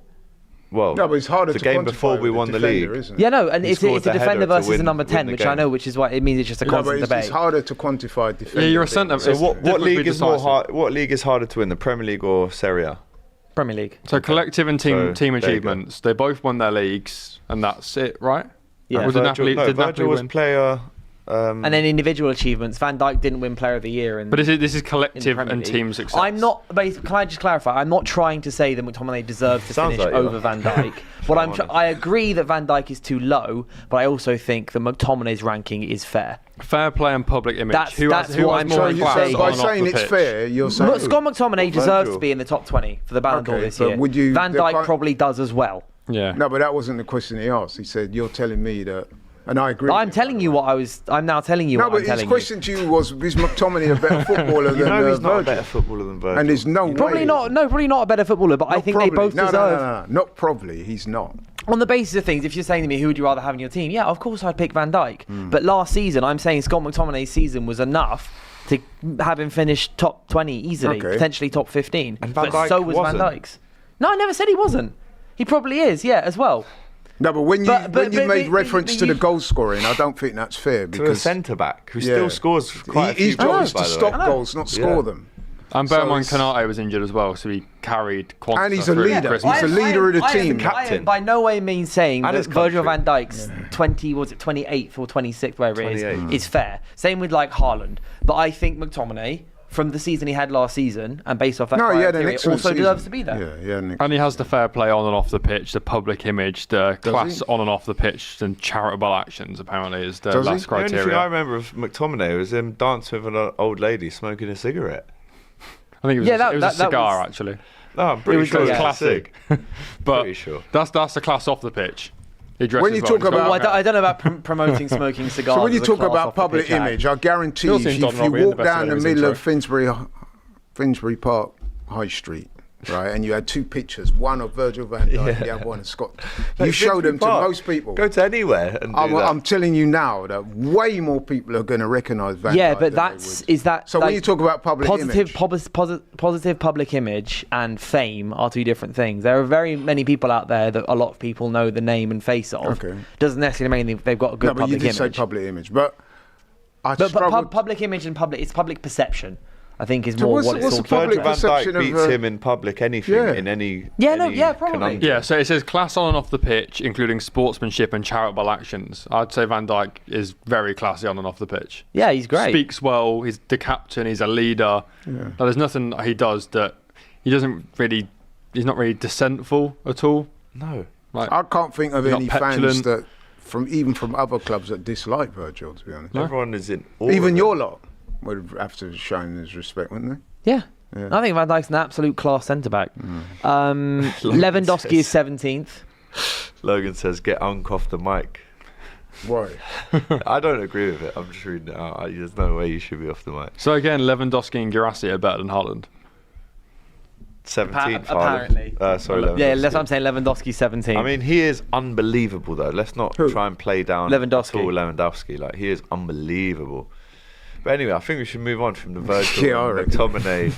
Well, No, but it's harder the to game quantify before we with a won the defender, league. isn't it? Yeah, no, and He it's scored a the defender header to versus a win- number win 10, the which I game. know, which is why it means it's just a No, but constant it's debate. harder to quantify defender. Yeah, you're a centre. So It's what difficult to be league is more decisive. hard? What league is harder to win, the Premier League or Serie A? Premier League. So collective and team So, team there you go. achievements. They both won their leagues, and that's it, right? Yeah. Or did Napoli, no, did Virgil Napoli was win? player. And then individual achievements. Van Dijk didn't win Player of the Year. But this is in the collective Premier and League. team success. I'm not. Can I just clarify? I'm not trying to say that McTominay deserves to Sounds finish like you over are. Van Dijk. What I'm. I agree that Van Dijk is too low, but I also think that McTominay's ranking is fair. Fair play and public image. That's who has what more I'm class trying to say. By on and off saying the it's pitch? fair, you're saying. Scott McTominay deserves Virgil. to be in the top 20 for the Ballon d'Or Okay, this but year. would you- Van the Dijk kind- probably does as well. Yeah. No, but that wasn't the question he asked. He said, "You're telling me that," and I agree. I'm with him, telling by you the way. what I was. I'm now telling you No, what but I'm his telling you. question to you was: Is McTominay a better footballer You than know he's not a Virgil? better footballer than Virgil. And there's no way. Probably not. No, probably not a better footballer. But I Not think probably. they both no, deserve. No, not probably. He's not. On the basis of things, if you're saying to me, who would you rather have in your team? Yeah, of course I'd pick Van Dijk. But last season, I'm saying Scott McTominay's season was enough to have him finish top 20 easily, Okay. potentially top 15. And Van But Dijk so was wasn't. Van Dijk's. No, I never said he wasn't. He probably is, yeah, as well. No, but when you But- made but reference to you- the goal scoring, I don't think that's fair to a because centre back who yeah. still scores quite a few his job goals, is by to the stop way. goals, not Yeah. score them. And bear in So mind, it's- Konate was injured as well, so he carried Quanta And he's a through leader. Christmas. He's a leader of the team. I Captain. am by no way means saying And that his Virgil van country. Dijk's 28th or 26th, wherever it 28th. is fair. Same with like Haaland. But I think McTominay, from the season he had last season, and based off that No, he had an criteria, excellent also season. deserves to be there. Yeah, yeah. An And he has the fair play on and off the pitch, the public image, the class he? on and off the pitch, and charitable actions, apparently, is the Does he? last The only thing I criteria. remember of McTominay was him dancing with an old lady smoking a cigarette. I think it was, Yeah, a, that- it was that- a that cigar, was- actually. No, I'm pretty was sure good, it's yeah. classic. But Pretty sure. that's the class off the pitch. He dresses When you well, talk he's got about- Well, I don't know about promoting smoking cigars. So when you as a talk class about off the public pitch act. image, I guarantee Still you, seems if Don you Robbie in walk the down the bestseller middle intro. of Finsbury Park High Street, right, and you had two pictures, one of Virgil van Dijk, and the other one of Scott, you Like show them to Finsbury Park. most people. Go to anywhere and do I'm, that. I'm telling you now that way more people are going to recognise Van Dijk. Yeah, but than they that's would. is that. So like, when you talk about public image, positive public image and fame are two different things. There are very many people out there that a lot of people know the name and face of. Okay. Doesn't necessarily mean they've got a good no, but you public did image. say public image, but I but struggled. public image and it's public perception. I think is So more what's- what it's what's all the talking public about. Virgil van perception Dijk of, beats uh, him in public anything, Yeah. in any Yeah, no, any yeah, probably. conundrum. Yeah, so it says class on and off the pitch, including sportsmanship and charitable actions. I'd say Van Dijk is very classy on and off the pitch. Yeah, he's great. Speaks well. He's the captain. He's a leader. Now, there's nothing he does that he doesn't really. He's not really dissentful at all. No. Like, I can't think of He's any not fans petulant. that, from other clubs that dislike Virgil. To be honest, Everyone is in awe even of your him. lot would have to show him his respect, wouldn't Yeah, I think Van Dijk's an absolute class centre-back. Lewandowski is 17th. Logan says, get Unk off the mic. Why? I don't agree with it. I'm just reading it out. There's no way you should be off the mic. So again, Lewandowski and Guirassy are better than Haaland. 17th, Apparently. sorry, Lewandowski. Yeah, that's what I'm saying. Lewandowski's 17th. I mean, he is unbelievable, though. Let's not try and play down Lewandowski. at all Lewandowski. Like, he is unbelievable. But anyway, I think we should move on from the Virgil Yeah, I and reckon. McTominay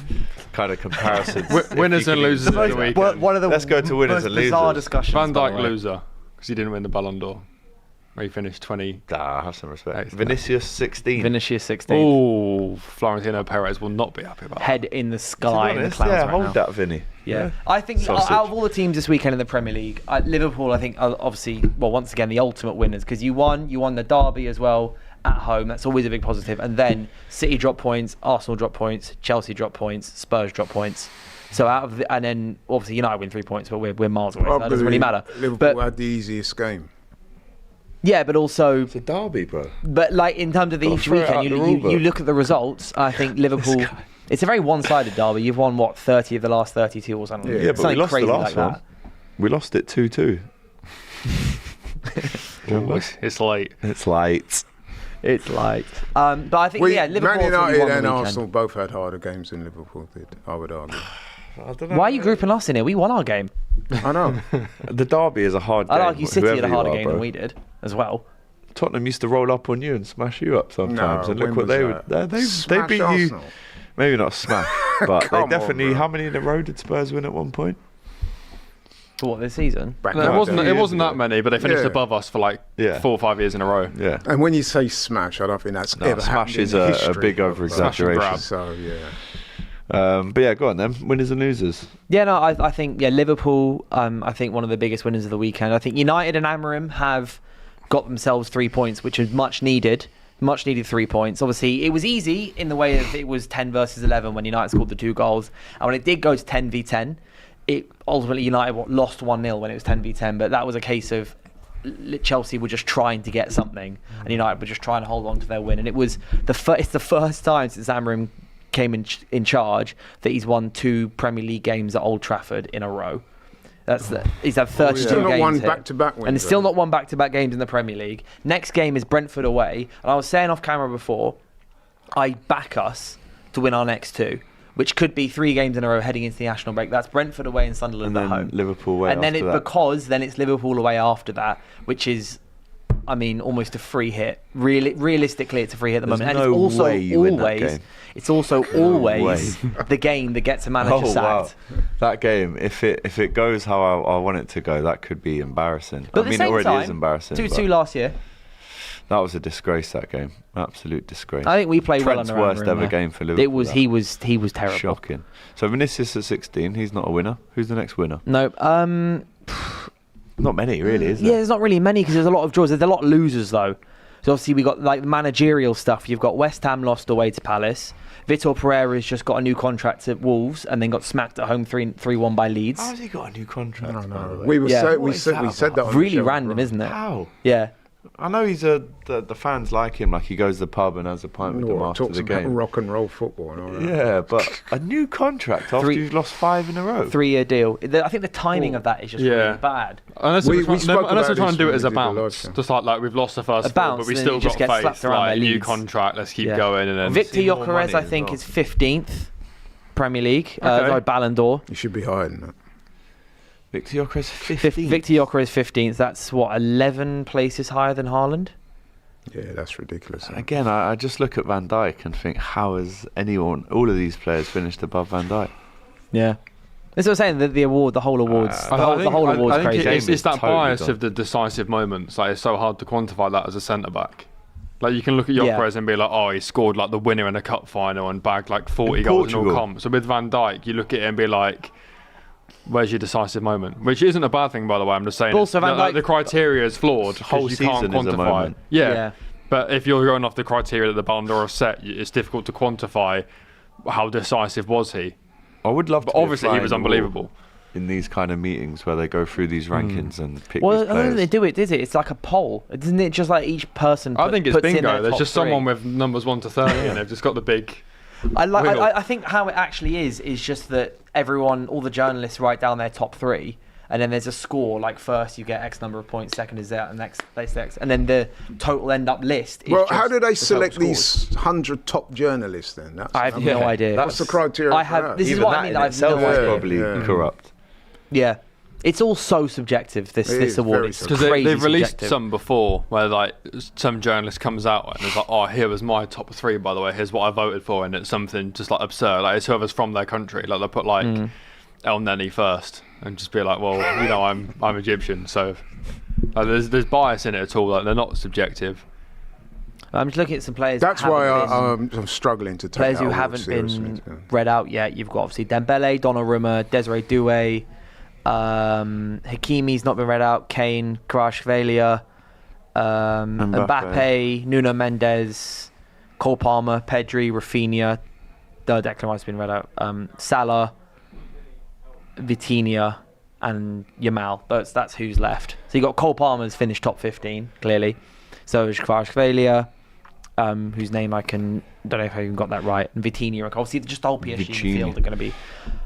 kind of comparisons. Winners and losers of the weekend. One of the Let's go to winners most and bizarre losers. discussions. Van by Dijk the way. loser because he didn't win the Ballon d'Or. Where he finished 20. Have some respect. Excellent. Vinicius 16. Vinicius 16th. Oh, Florentino Perez will not be happy about that. Head in the To be sky in the honest, clouds yeah, right hold now. that, Vinny. Yeah. I think Sausage. out of all the teams this weekend in the Premier League, Liverpool, I think, are obviously, well, once again, the ultimate winners because you won the derby as well at home. That's always a big positive. And then City drop points, Arsenal drop points, Chelsea drop points, Spurs drop points. So and then obviously United win 3 points, but we're miles away. So that doesn't really matter. Liverpool But had the easiest game. yeah, but also, It's a derby, bro. but like in terms of the Gotta each throw it weekend, out you, the you, rule you book. look at the results. I think Liverpool. It's a very one-sided derby. You've won what 30 of the last 32 or something. Yeah, Yeah, but we Something lost the crazy last like one. that. We lost it 2-2. Ooh, it's late. It's late. It's like, but I think Liverpool. Man ultimately United won the and weekend. Arsenal both had harder games than Liverpool did, I would argue. I don't know. Why are you grouping us in here? We won our game. I know. The derby is a hard game. I'd argue City had a whoever harder you are, game bro. than we did as well. Tottenham used to roll up on you and smash you up sometimes, No, and look when what was they that? would. They Smash beat Arsenal. you. Maybe not smash, but they Come on, definitely. bro. How many in a row did Spurs win at one point? For what, this season? Back No, in it the wasn't. day. It wasn't years that ago. many, but they finished Yeah. above us for like Yeah. 4 or 5 years in a row. Yeah. And when you say smash, I don't think that's No, ever smash happened is in the a history big of, Smash and over-exaggeration. grab. So, yeah. But yeah, go on then. Winners and losers. Yeah, no, I think Liverpool. I think one of the biggest winners of the weekend. I think United and Amorim have got themselves 3 points, which is much needed. Much needed 3 points. Obviously, it was easy in the way of it was 10 versus 11 when United scored the 2 goals, and when it did go to 10 v 10, it ultimately United lost 1-0 when it was 10 v 10. But that was a case of Chelsea were just trying to get something, and United were just trying to hold on to their win. And it was it's the first time since Amorim came in charge that he's won 2 Premier League games at Old Trafford in a row. He's had 32 Still not games won here. back-to-back wins, And it's still though. not won back-to-back games in the Premier League. Next game is Brentford away, and I was saying off camera before, I back us to win our next 2, which could be 3 games in a row heading into the national break. That's Brentford away and Sunderland And at then home. Liverpool away and then after that. then it's Liverpool away after that, which is, I mean, almost a free hit. Realistically, it's a free hit at the There's moment. no And it's also way you win that always, game. it's also always the game that gets a manager sacked. That game, if it goes how I want it to go, that could be embarrassing. But I at mean, the it same already time, is embarrassing. 2-2 but last year. that was a disgrace. That game, absolute disgrace. I think we played well Trent's under worst Amorim ever there. game for Liverpool. It was that. he was terrible. Shocking. So Vinicius at 16, he's not a winner. Who's the next winner? No, Not many, really, is yeah, there? there's not really many because there's a lot of draws. There's a lot of losers though. So obviously we got like managerial stuff. You've got West Ham lost away to Palace. Vitor Pereira's just got a new contract at Wolves and then got smacked at home 3-1 by Leeds. How has he got a new contract? I by the know. way? We were Yeah. say, What we is said that we said that about? on the Really show, random, bro. isn't it? How? Yeah. I know he's the fans like him, like he goes to the pub and has a pint with them Or after talks the about game. rock and roll football and all that. Yeah, but a new contract after 3 you've lost 5 in a row. 3-year deal. I think the timing of that is just Yeah. really bad. Unless We we're trying, spoke unless we're about trying to this do it when as we a did the live bounce, show. just like we've lost the first A 4, bounce, but we and then still you just got get faith. slapped around by Like new Leeds. contract, let's keep Yeah. going. And then Victor see more Gyökeres, money I as think, well. is 15th Premier League. Okay. Sorry, Ballon d'Or. You should be higher than that. Victor Gyökeres 15. Victor Gyökeres 15th. That's what 11 places higher than Haaland. Yeah, that's ridiculous. Again, I just look at Van Dijk and think, how has all of these players finished above Van Dijk? Yeah. That's what I'm saying. The award, the whole awards, the whole award's I think crazy. it's Game is that totally bias gone. of the decisive moments. Like it's so hard to quantify that as a centre back. Like you can look at Yeah. Gyökeres and be like, oh, he scored like the winner in a cup final and bagged like 40 In goals in all Portugal. comps. So with Van Dijk, you look at it and be like, where's your decisive moment? Which isn't a bad thing, by the way. I'm just saying. But also Van like, Dijk- the criteria is flawed. The whole 'cause you can't season is a quantify. moment. Yeah. But if you're going off the criteria that the Ballon d'Or is set, it's difficult to quantify how decisive was he. I would love But to be a obviously fly he in was the wall unbelievable. in these kind of meetings where they go through these rankings and pick Well, these I don't think they players. do it, is it? It's like a poll. Isn't it just like each person I think it's puts in bingo. their There's top just 3? someone with numbers 1 to 30 and they've just got the big... I think how it actually is just that all the journalists write down their top three, and then there's a score. Like first you get X number of points, second is that, and next place X, and then the total end up list. Is Well, just how do they the select total these scores. 100 top journalists then? I have no idea. What's the criteria? I for have. that? This is Even what that I mean. in I have itself no is idea. probably Yeah. corrupt. Yeah, it's all so subjective. This It is award very is subjective. Because crazy they've released subjective. some before where like some journalist comes out and it's like, oh, here was my top three, by the way, here's what I voted for, and it's something just like absurd, like it's whoever's from their country, like they put like El Neni first and just be like, well, you know, I'm Egyptian, so like, there's bias in it at all, like they're not subjective. I'm just looking at some players. That's that why haven't been- I'm struggling to take players that who award haven't seriously. been read out yet. You've got obviously Dembele, Donnarumma, Desiree Doué, Hakimi's not been read out, Kane, Kvaratskhelia, Mbappe, Nuno Mendes, Cole Palmer, Pedri, Rafinha, Declan Rice has been read out, Salah, Vitinha, and Yamal. That's who's left. So you got Cole Palmer's finished top 15 clearly. So is Kvaratskhelia, whose name I don't know if I even got that right. And Vitinha, obviously just the whole PSG Vitinha. field are going to be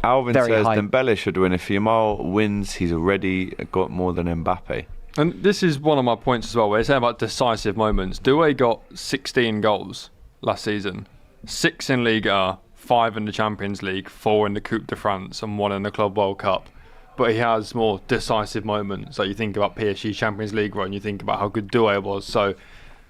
Alvin very says high. Dembele should win. If Yamal wins, he's already got more than Mbappe. And this is one of my points as well, where it's saying about decisive moments. Doué got 16 goals last season, 6 in Liga, 5 in the Champions League, 4 in the Coupe de France, and 1 in the Club World Cup. But he has more decisive moments. Like you think about PSG Champions League run, you think about how good Doué was. So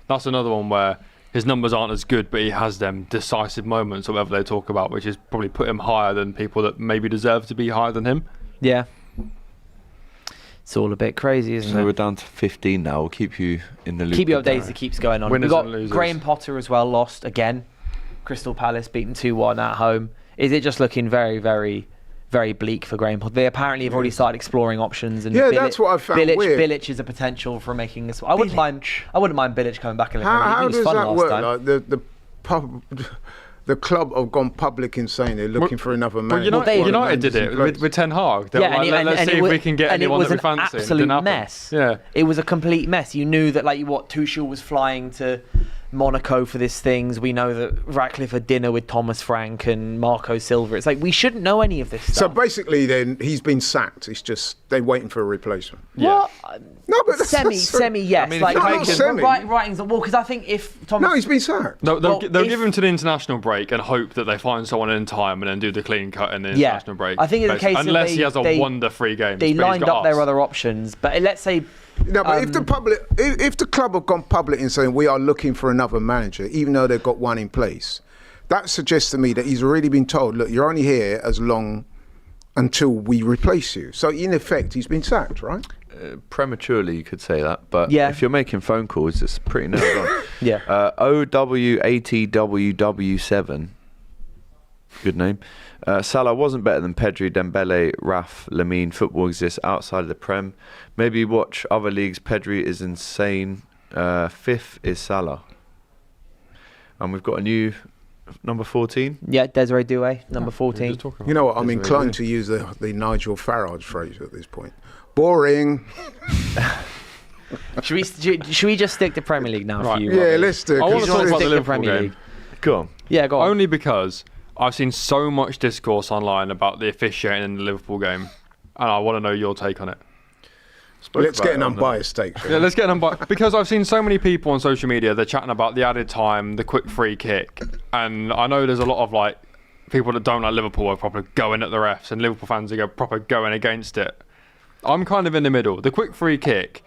that's another one where his numbers aren't as good, but he has them decisive moments, or whatever they talk about, which is probably put him higher than people that maybe deserve to be higher than him. Yeah. It's all a bit crazy, isn't So we're it? down to 15 now. We'll keep you in the loop. Keep you with updated. that. It keeps going on. Winners We've got and losers. Graham Potter as well, lost again. Crystal Palace beaten 2-1 at home. Is it just looking very, very, very bleak for Graham Potter? They apparently have already started exploring options. And Yeah, that's what I found weird. Bilic is a potential for making this. I wouldn't mind Bilic coming back in the Premier League. How He was does fun that last work? time. Like the club have gone public in saying they're looking for another Well, manager. United did it with Ten Hag. They were like, let's see it if was- we can get and anyone it was that we an fancy. It absolute didn't happen. mess. Yeah. It was a complete mess. You knew that, like, Tuchel was flying to Monaco for these things. We know that Ratcliffe had dinner with Thomas Frank and Marco Silva. It's like we shouldn't know any of this So stuff. basically, then he's been sacked. It's just they're waiting for a replacement. What? No, but that's Semi, yes. I mean, if like, you take it- semi. writings. Well, because I think if Thomas, No, he's been sacked. They'll Well, give if- him to the international break and hope that they find someone in time and then do the clean cut in the Yeah. international break. I think in the basically. case of unless they- he has a they- wonder-free game. they but he's lined got up their us. other options, but let's say. No, but if the club have gone public in saying we are looking for another manager, even though they've got one in place, that suggests to me that he's already been told, look, you're only here as long until we replace you. So in effect, he's been sacked, right? Prematurely, you could say that. But Yeah. if you're making phone calls, it's pretty nailed on. Yeah. OW80WW7. Good name. Salah wasn't better than Pedri, Dembele, Raf, Lamine. Football exists outside of the Prem. Maybe watch other leagues. Pedri is insane. 5th is Salah. And we've got a new number 14. Yeah, Desiree Doué, number 14. You know what? I'm That's inclined very to use the Nigel Farage phrase at this point. Boring. Should we just stick to Premier League now Right. for you? Yeah, Robbie? let's do it. I want to You talk wanna about stick the to Liverpool Premier game. League? Go on. Yeah, go on. Only because I've seen so much discourse online about the officiating in the Liverpool game, and I want to know your take on it. Let's get an about it on the- unbiased take. Yeah, let's get them because I've seen so many people on social media. They're chatting about the added time, the quick free kick, and I know there's a lot of like people that don't like Liverpool are proper going at the refs, and Liverpool fans are proper going against it. I'm kind of in the middle. The quick free kick,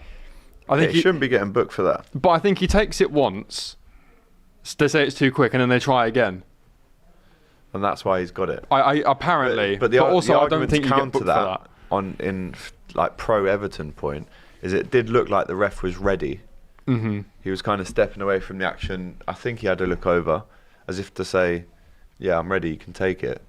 I think, He shouldn't be getting booked for that. but I think he takes it once. They say it's too quick, and then they try again. And that's why he's got it. I apparently, But also I don't argument think to you get counter booked for that. in like pro Everton point is it did look like the ref was ready. Mm-hmm. He was kind of stepping away from the action. I think he had a look over as if to say, "Yeah, I'm ready. You can take it."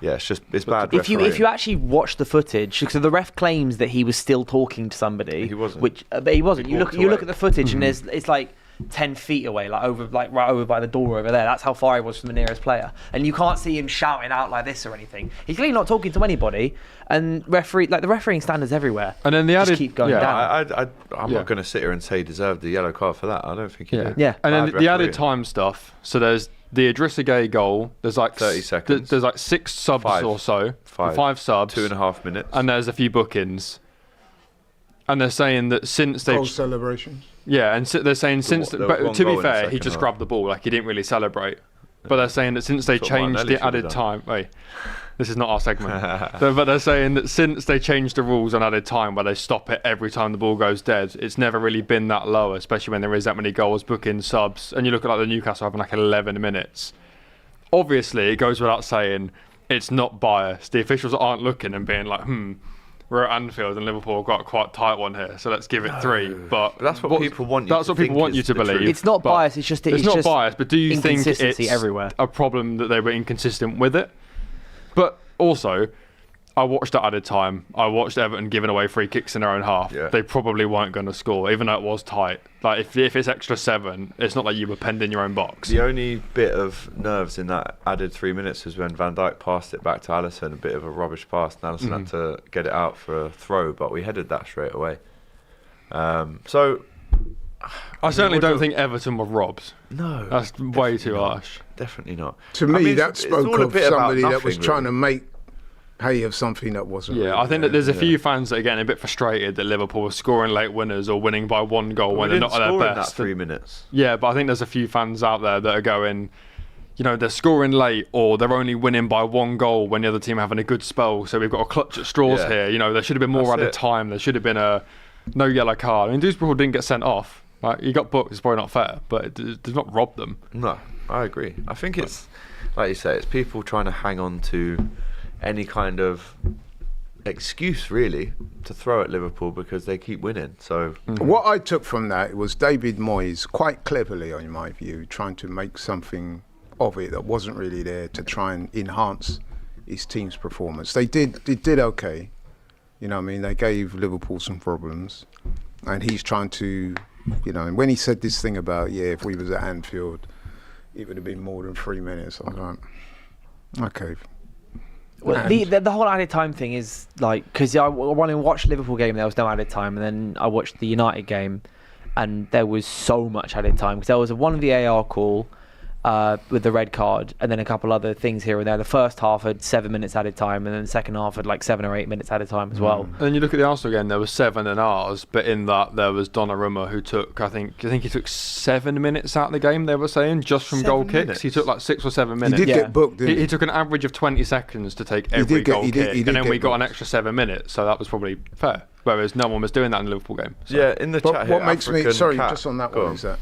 Yeah, it's bad. If you refereeing. actually watch the footage, so the ref claims that he was still talking to somebody. He wasn't. But he wasn't. He You look walked you look away. at the footage and it's like 10 feet away, like right over by the door over there. That's how far he was from the nearest player, and you can't see him shouting out like this or anything. He's clearly not talking to anybody, and the refereeing standards everywhere. And then the just added, keep going yeah, down. I'm Yeah. not going to sit here and say he deserved the yellow card for that. I don't think he did. Yeah. And then Bad the added refereeing. time stuff. So there's the Idrissa Gueye goal, there's like 30 seconds. There's like 6 subs Five. or so. Five. 5 subs. 2.5 minutes. And there's a few bookings. And they're saying that since they... Goal celebrations. Yeah, and they're saying since... there was But one to goal be in the fair, he second just half. grabbed the ball. Like, he didn't really celebrate. But they're saying that since they That's what changed Martinelli the should have added done. time... Wait, this is not our segment. But they're saying that since they changed the rules on added time, where they stop it every time the ball goes dead, it's never really been that low, especially when there is that many goals, bookings, subs. And you look at like the Newcastle having like 11 minutes. Obviously, it goes without saying, it's not biased. The officials aren't looking and being like, we're at Anfield and Liverpool got a quite tight one here, so let's give it 3. But That's what people want you That's to what people think want is you to the believe. truth. It's not but biased. It's just it's not just biased. But do you think it's inconsistency everywhere. a problem that they were inconsistent with it? But also, I watched that added time. I watched Everton giving away free kicks in their own half. Yeah. They probably weren't going to score, even though it was tight. Like if it's extra 7, it's not like you were penned in your own box. The only bit of nerves in that added 3 minutes was when Van Dijk passed it back to Alisson, a bit of a rubbish pass, and Alisson had to get it out for a throw, but we headed that straight away. So I certainly don't think Everton were robbed. no, That's way too harsh. definitely not. To me, that it's spoke all a of bit about somebody that was nothing, trying to really. make hay of something that wasn't. Yeah, really I think that there. there's a few fans that are getting a bit frustrated that Liverpool were scoring late winners or winning by 1 goal We when they're didn't not at score their in that best. 3 minutes. Yeah, but I think there's a few fans out there that are going, they're scoring late or they're only winning by 1 goal when the other team are having a good spell. So we've got to clutch at straws Yeah. here. There should have been more That's added it. time. There should have been no yellow card. I mean, Duisburg didn't get sent off. Like, he got booked. It's probably not fair, but it does not rob them. No, I agree. I think it's, like you say, it's people trying to hang on to any kind of excuse, really, to throw at Liverpool because they keep winning. So What I took from that was David Moyes, quite cleverly, in my view, trying to make something of it that wasn't really there to try and enhance his team's performance. They did okay. They gave Liverpool some problems, and he's trying to, and when he said this thing about, if we was at Anfield, it would have been more than 3 minutes. I was like, okay. Well, the whole added time thing is like, because when I watched Liverpool game, there was no added time, and then I watched the United game, and there was so much added time because there was one VAR call with the red card, and then a couple other things here and there. The first half had 7 minutes added time, and then the second half had like 7 or 8 minutes added time as well. And then you look at the Arsenal game, there was 7 in ours, but in that there was Donnarumma who took, I think he took 7 minutes out of the game, they were saying, just from 7 goal kicks. minutes? He took like 6 or 7 He minutes. did get booked, didn't he? He took an average of 20 seconds to take every did get- goal he did- kick, he did and then get we got an booked. extra 7 minutes, so that was probably fair. Whereas no one was doing that in the Liverpool game. So. yeah, in the But chat here, what makes me African sorry, Cat, just on that go one, is that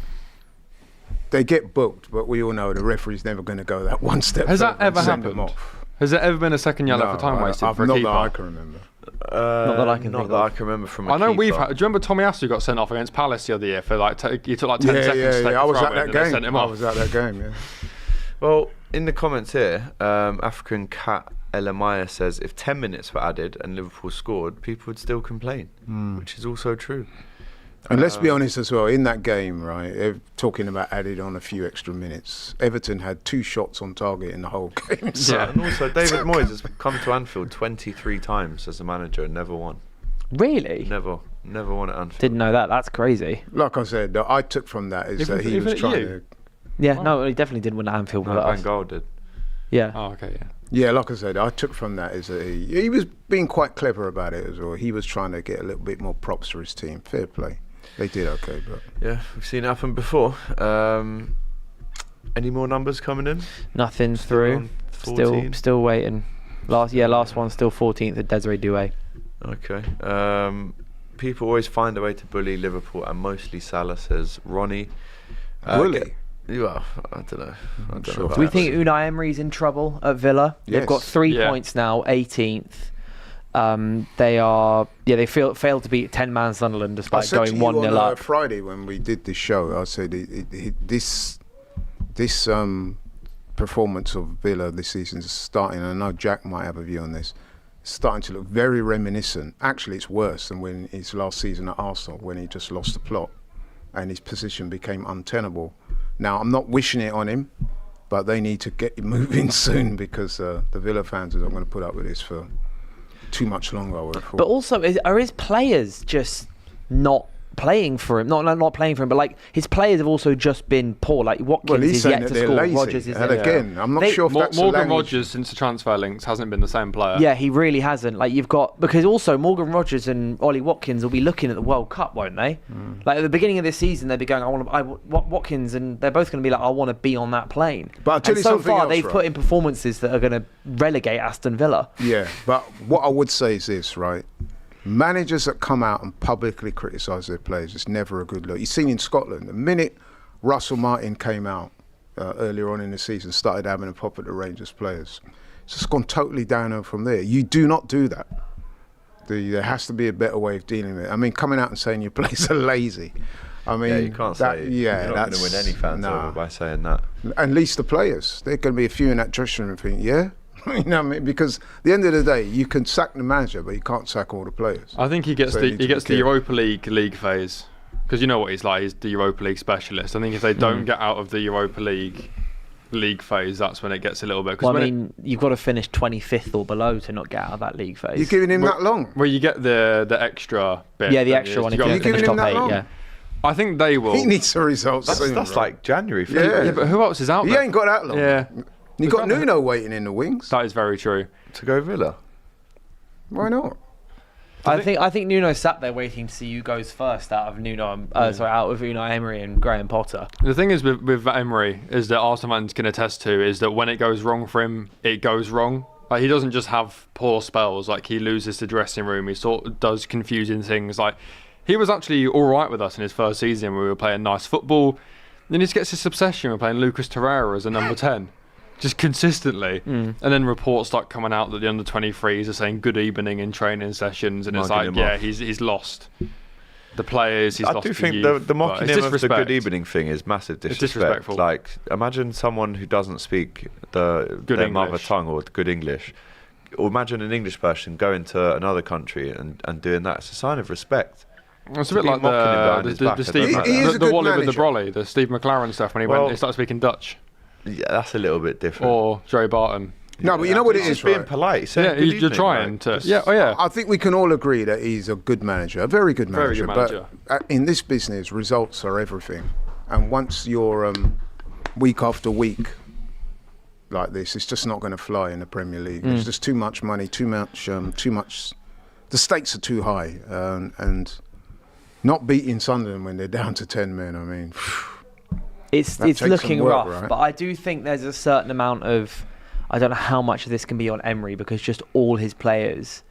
they get booked, but we all know the referee's never going to go that one step. Has that further and ever send them happened? off. Has there ever been a second yellow for time wasted I've for a not keeper? that I can remember. Not that I can not think that of. I can remember from a I know we've keeper. had. Do you remember Tommy Asu got sent off against Palace the other year for like he took like 10 seconds to take I a was throw at in that and they sent game. him I off. was at that game. Yeah. Well, in the comments here, African Cat Elamaya says if 10 minutes were added and Liverpool scored, people would still complain, which is also true. And let's be honest as well, in that game, right, talking about added on a few extra minutes, Everton had 2 shots on target in the whole game. So. And also, David Moyes has come to Anfield 23 times as a manager and never won. Really? Never won at Anfield. Didn't know that. That's crazy. Like I said, that I took from that is Even- that he even was at trying you? to... Yeah, no, he definitely didn't win at Anfield with No, us. Van Gaal did. Yeah. Oh, okay, yeah. Yeah, like I said, I took from that is that he was being quite clever about it as well. He was trying to get a little bit more props for his team. Fair play. They did okay, but... Yeah, we've seen it happen before. Any more numbers coming in? Nothing Still through. on 14? Still waiting. Last one still 14th at Desiree Doué. Okay. People always find a way to bully Liverpool, and mostly Salah, says Ronnie. Bully? Well, I don't know. I don't sure. know about Do we that. think Unai Emery's in trouble at Villa? Yes. They've got 3 Yeah. points now, 18th. They failed to beat 10-man Sunderland I despite said going to you 1-0 on up. Friday when we did this show, I said this performance of Villa this season is starting, and I know Jack might have a view on this, starting to look very reminiscent. Actually, it's worse than when his last season at Arsenal, when he just lost the plot and his position became untenable. Now, I'm not wishing it on him, but they need to get him moving soon because the Villa fans are not going to put up with this for too much longer, I would have thought. But also, are his players just not playing for him. Not playing for him, but like his players have also just been poor. Like Watkins he's is saying yet that to they're score. lazy. Rodgers is And again, I'm not sure if that's Morgan a language. Rodgers, since the transfer links, hasn't been the same player. Yeah, he really hasn't. Like you've got, because also Morgan Rodgers and Ollie Watkins will be looking at the World Cup, won't they? Like at the beginning of this season, they'll be going, Watkins, and they're both going to be like, I want to be on that plane. But I'll tell and you so something far, else, they've right? put in performances that are going to relegate Aston Villa. Yeah, but what I would say is this, right? Managers that come out and publicly criticise their players, it's never a good look. You've seen in Scotland, the minute Russell Martin came out earlier on in the season, started having a pop at the Rangers players. It's just gone totally downhill from there. You do not do that. There has to be a better way of dealing with it. I mean, coming out and saying your players are lazy. I mean, Yeah, you can't say you're not going to win any fans over by saying that. At least the players. There are going to be a few in that dressing room thinking, yeah? You know what I mean? Because at the end of the day, you can sack the manager, but you can't sack all the players. I think he gets So the you need to be careful. Europa League phase, because you know what he's like. He's the Europa League specialist. I think if they don't get out of the Europa League phase, that's when it gets a little bit. Well, I mean, you've got to finish 25th or below to not get out of that league phase. You're giving him that long? Well, you get the extra bit. Yeah, the don't extra you? one if You you gotta don't finish giving him top that 8, long? yeah. I think they will. He needs the results soon. That's bro. like January. Yeah. Yeah, but who else is out He there? ain't got that long. Yeah, You got Nuno waiting in the wings. that is very true. To go Villa. Why not? I think Nuno sat there waiting to see who goes first out of out of Unai Emery and Graham Potter. The thing is with Emery is that Arsenal fans can attest to is that when it goes wrong for him, it goes wrong. Like he doesn't just have poor spells. Like he loses the dressing room. He sort of does confusing things. Like he was actually all right with us in his first season. We were playing nice football. Then he just gets this obsession with playing Lucas Torreira as a number 10. Just consistently. And then reports start coming out that the under-23s are saying good evening in training sessions. And it's Mugging like, him yeah, off. he's lost the players. He's I lost do the think youth, the but mocking it's him of the disrespect. good evening thing is massive disrespect. disrespectful. Like, imagine someone who doesn't speak their mother English. tongue or good English. Or imagine an English person going to another country and doing that. It's a sign of respect. It's a bit be like mocking him behind his back, the I Steve, don't like He is the a good Wally with the manager. brolly, the Steve McLaren stuff when he started speaking Dutch, Yeah, that's a little bit different. or Joe Barton. No, but you know what it He's is, just being right? polite. Saying Yeah, good you're evening, trying like, to. just- Yeah, oh yeah. I think we can all agree that he's a good manager, a very good Very manager. good manager. But in this business, results are everything. And once you're week after week like this, it's just not going to fly in the Premier League. There's just too much money, too much. The stakes are too high, and not beating Sunderland when they're down to 10 men. I mean, It's That takes looking some work, rough, right? but I do think there's a certain amount of, I don't know how much of this can be on Emery, because just all his players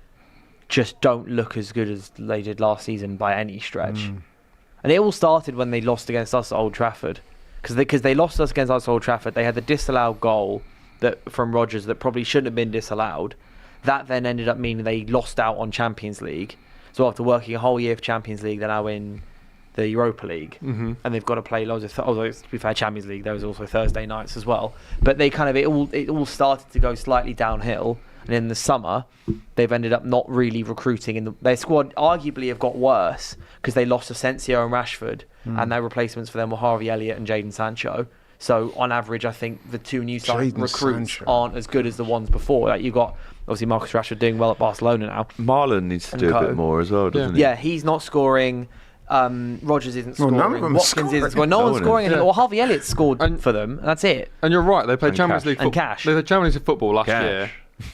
just don't look as good as they did last season by any stretch. And it all started when they lost against us at Old Trafford, because they lost us against us at Old Trafford. They had the disallowed goal from Rodgers that probably shouldn't have been disallowed. That then ended up meaning they lost out on Champions League. So after working a whole year for Champions League, they're now in the Europa League, and they've got to play loads of. Although to be fair, Champions League there was also Thursday nights as well. But they kind of it all started to go slightly downhill, and in the summer they've ended up not really recruiting. Their squad arguably have got worse because they lost Asensio and Rashford, and their replacements for them were Harvey Elliott and Jadon Sancho. So on average, I think the two new Jadon recruits Sancho. aren't as good as the ones before. Like you've got obviously Marcus Rashford doing well at Barcelona now. Marlon needs to do a Co. bit more as well, doesn't he? Yeah, he's not scoring. Rodgers isn't Well, scoring. none of them are Watkins scoring. isn't scoring. No one's one scoring is. anymore. Well, Harvey Elliott scored And- for them. And that's it. And you're right. They played And Champions cash. League And football. cash. They played Champions League football last Cash. year.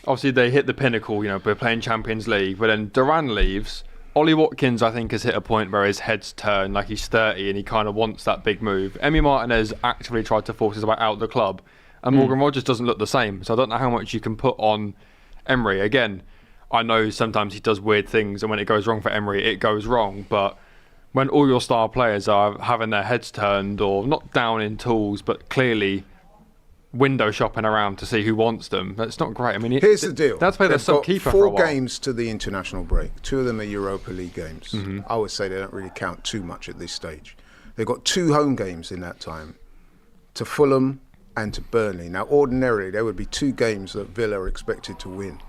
Obviously, they hit the pinnacle. You know, we're playing Champions League. But then Duran leaves. Ollie Watkins, I think, has hit a point where his head's turned. Like he's 30 and he kind of wants that big move. Emi Martinez actively tried to force his way out of the club, and Morgan Rodgers doesn't look the same. So I don't know how much you can put on Emery. Again, I know sometimes he does weird things, and when it goes wrong for Emery, it goes wrong. But when all your star players are having their heads turned, or not down in tools, but clearly window shopping around to see who wants them, that's not great. I mean, here's the deal. That's why they're They've got sub-keeper for a 4 while. games to the international break. 2 of them are Europa League games. I would say they don't really count too much at this stage. They've got 2 home games in that time, to Fulham and to Burnley. Now, ordinarily, there would be 2 games that Villa are expected to win.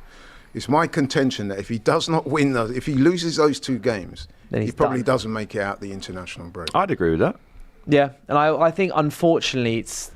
It's my contention that if he does not win those, if he loses those 2 games, Then he he's probably done. doesn't make it out the international break. I'd agree with that. Yeah, and I think unfortunately it's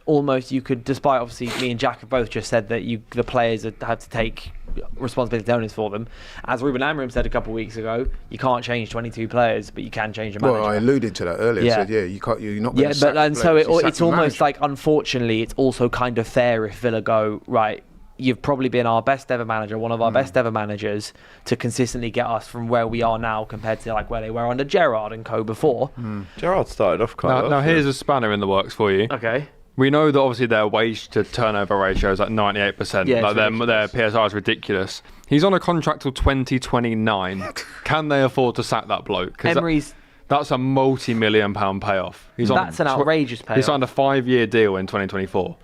almost, you could, despite obviously me and Jack have both just said that the players had to take responsibility owners for them. As Ruben Amorim said a couple of weeks ago, you can't change 22 players, but you can change a manager. Well, I alluded to that earlier. Yeah. Said, you can't. You're not going to sack and so players, you sack it's the almost manager. like, unfortunately, it's also kind of fair if Villa go, right, you've probably been our best ever manager, one of our best ever managers, to consistently get us from where we are now compared to like where they were under Gerrard and co before. Gerrard started off quite well. Now here's a spanner in the works for you. Okay. We know that obviously their wage to turnover ratio is like 98%. Yeah, like their PSR is ridiculous. He's on a contract till 2029. Can they afford to sack that bloke? 'Cause Emery's. that's a multi-million pound payoff. That's an outrageous payoff. He signed a 5-year deal in 2024.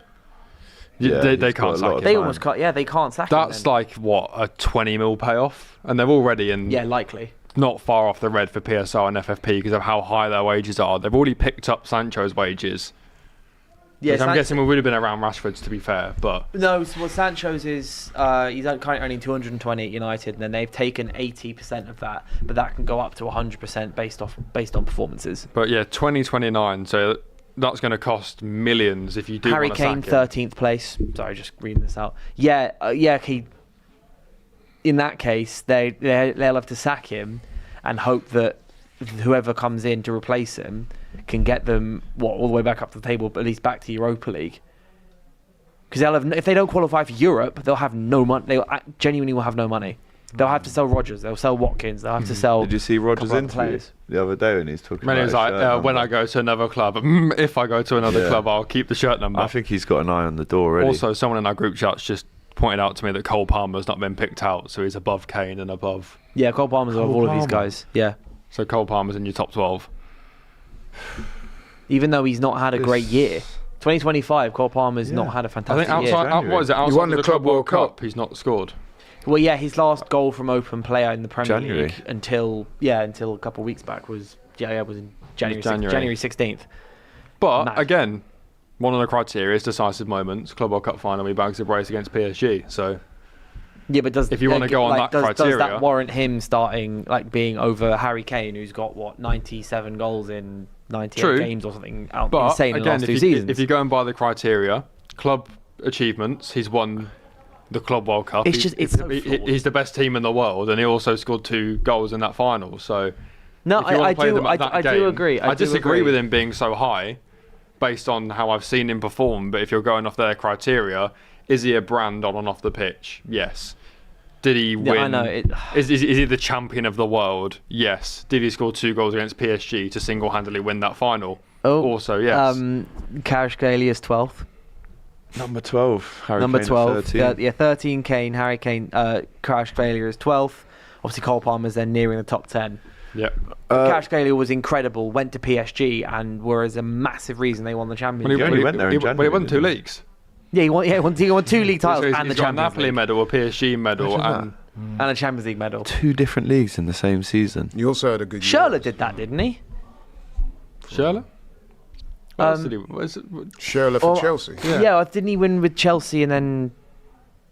Yeah, they he's got can't a sack lot him. of They time. almost can't. Yeah, they can't sack him. That's then. like what, a 20 mil payoff, and they're already in Yeah, likely. not far off the red for PSR and FFP because of how high their wages are. They've already picked up Sancho's wages. Yeah, Which I'm guessing we would have been around Rashford's, to be fair, but No, well, Sancho's is he's currently earning 220 at United, and then they've taken 80% of that, but that can go up to 100% based on performances. yeah, 2029. So that's going to cost millions if you do Harry want to Kane, sack him. 13th place. Sorry, just reading this out. In that case, they'll have to sack him and hope that whoever comes in to replace him can get them all the way back up to the table, but at least back to Europa League. Because if they don't qualify for Europe, they'll have no money. They genuinely will have no money. They'll have to sell Rodgers. They'll sell Watkins. They'll have to sell. Did you see Rodgers' couple of interview players. the other day when he's talking Man, about he was his like, shirt number? when I go to another club, if I go to another Yeah. club, I'll keep the shirt number. I think he's got an eye on the door already. Also, someone in our group chats just pointed out to me that Cole Palmer's not been picked out, so he's above Kane and above. Yeah, Cole Palmer's above all of these guys. Yeah. So Cole Palmer's in your top 12. Even though he's not had a great year. 2025, Cole Palmer's not had a I fantastic think year. outside, what is it? Outside won of the the Club World Cup, Cup. he's not scored. Well, yeah, his last goal from open player in the Premier January. League until a couple of weeks back was in January. January. January 16th. But Mad. again, one of the criteria is decisive moments. Club World Cup final, he bags a brace against PSG. So Yeah, but If you wanna go on that does criteria- that warrant him starting being over Harry Kane, who's got 97 goals in 98 True. games or something out But insane in the again, last two if seasons? you go and buy the criteria, club achievements, he's won the Club World Cup. It's so flawed. He's the best team in the world, and he also scored 2 goals in that final. So No, if you want to play them at that I game, do agree. I disagree with him being so high, based on how I've seen him perform. But if you're going off their criteria, is he a brand on and off the pitch? Yes. Did he win? I know. Is he the champion of the world? Yes. Did he score 2 goals against PSG to single-handedly win that final? Also, yes. Kvaratskhelia is 12th. Number 12. Harry Number Kane at 12. 13. 13 Kane, Harry Kane, Kvaratskhelia is 12th. Obviously, Cole Palmer's then nearing the top 10. Yep. Kvaratskhelia was incredible, went to PSG, and was a massive reason they won the Champions League. only went there in But he January, won 2 didn't he? leagues. Yeah, he won 2 league titles So he's and the got a Champions Napoli League. medal, a PSG medal, Imagine and And a Champions League medal. 2 different leagues in the same season. You also had a good year. Schürrle did that, didn't he? Schürrle? What else did he? Schürrle for Or- Chelsea. Yeah, didn't he win with Chelsea and then?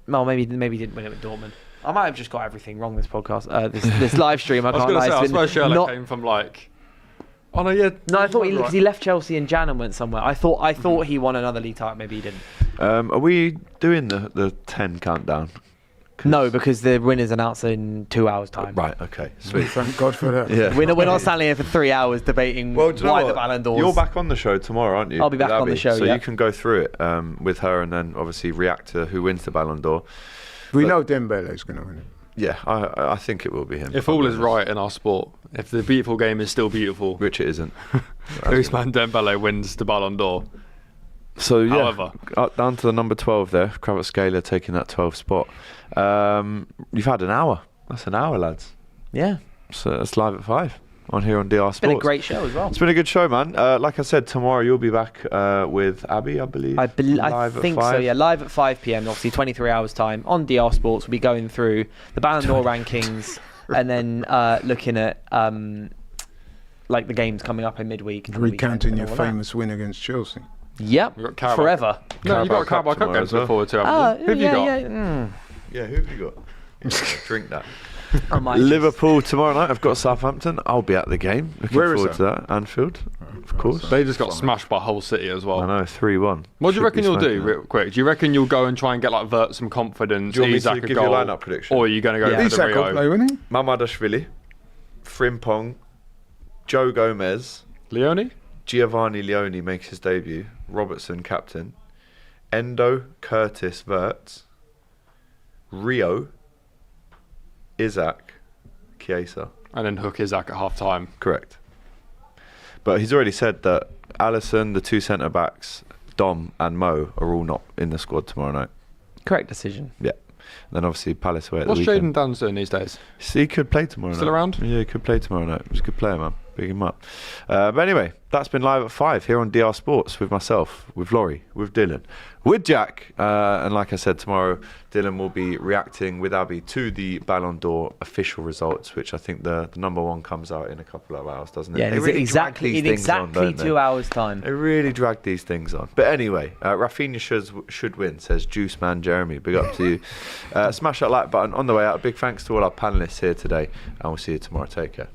Well, maybe he didn't win it with Dortmund. I might have just got everything wrong this podcast, this live stream. I I was can't going lie. to say, I It's been suppose Schürrle not- came from like. Oh no, yeah. No, I thought he, right. because he left Chelsea in Jan and went somewhere. I thought he won another league title. Maybe he didn't. Are we doing the 10 countdown? No, because the winner's announced in 2 hours' time. Right, okay. Sweet. Thank God for that. Yeah. We're not standing here for 3 hours debating Well, do you know why what? the Ballon d'Ors. You're back on the show tomorrow, aren't you? I'll be back with on the Abby? show, So yeah. you can go through it with her and then obviously react to who wins the Ballon d'Or. We know Dembele's going to win it. Yeah, I think it will be him. If all is right in our sport, if the beautiful game is still beautiful, Which it isn't. Ousmane Dembele wins the Ballon d'Or. So yeah, However. up down to the number 12 there, Kvaratskhelia taking that 12th spot. You've had an hour. That's an hour, lads. Yeah, So it's live at 5 on here on DR Sports. it's been a great show as well. It's been a good show, man. Like I said, tomorrow you'll be back with Abby, I believe. I live at think so, 5. yeah. Live at 5 p.m, obviously 23 hours time on DR Sports. We'll be going through the Ballon d'Or rankings and then looking at the games coming up in midweek. and the weekend Recounting and your all of that. famous win against Chelsea. Yep, We've got Carabao. forever. No, you've got a Carabao Cup tomorrow game as to well. look forward to, haven't you? Who have you got? Yeah. Yeah, who have you got? Drink that. I might Liverpool tomorrow night. I've got Southampton. I'll be at the game. Looking Where is forward to that. Anfield, of course. They just got smashed by Hull City as well. I know, 3-1. What do you Should reckon be you'll do, smoking real quick? Do you reckon you'll go and try and get like Vert some confidence, Do you want me Isak to a give you a goal, lineup prediction? or are you going to go Yeah. for the Isak will Rio? play, won't he? Mamadashvili, Frimpong, Joe Gomez, Leone? Giovanni Leone makes his debut. Robertson captain. Endo, Curtis, Wirtz, Rio, Isak, Chiesa. And then hook Isak at half time. Correct. But he's already said that Alisson, the two centre backs, Dom and Mo are all not in the squad tomorrow night. Correct decision. Yeah. Then obviously Palace away at What's the Jaden weekend. Downs doing these days? See, he could play tomorrow Still night. around? Yeah, he could play tomorrow night. He's a good player, man. Big him up. But anyway, that's been Live at 5 here on DR Sports with myself, with Laurie, with Dylan, with Jack. And like I said, tomorrow Dylan will be reacting with Abby to the Ballon d'Or official results, which I think the number one comes out in a couple of hours, doesn't it? Yeah, They in really drag exactly these in things on, exactly don't they? 2 hours time. They really drag these things on. But anyway, Rafinha should win, says Juice Man Jeremy. Big up to you. Smash that like button on the way out. A big thanks to all our panellists here today, and we'll see you tomorrow. Take care.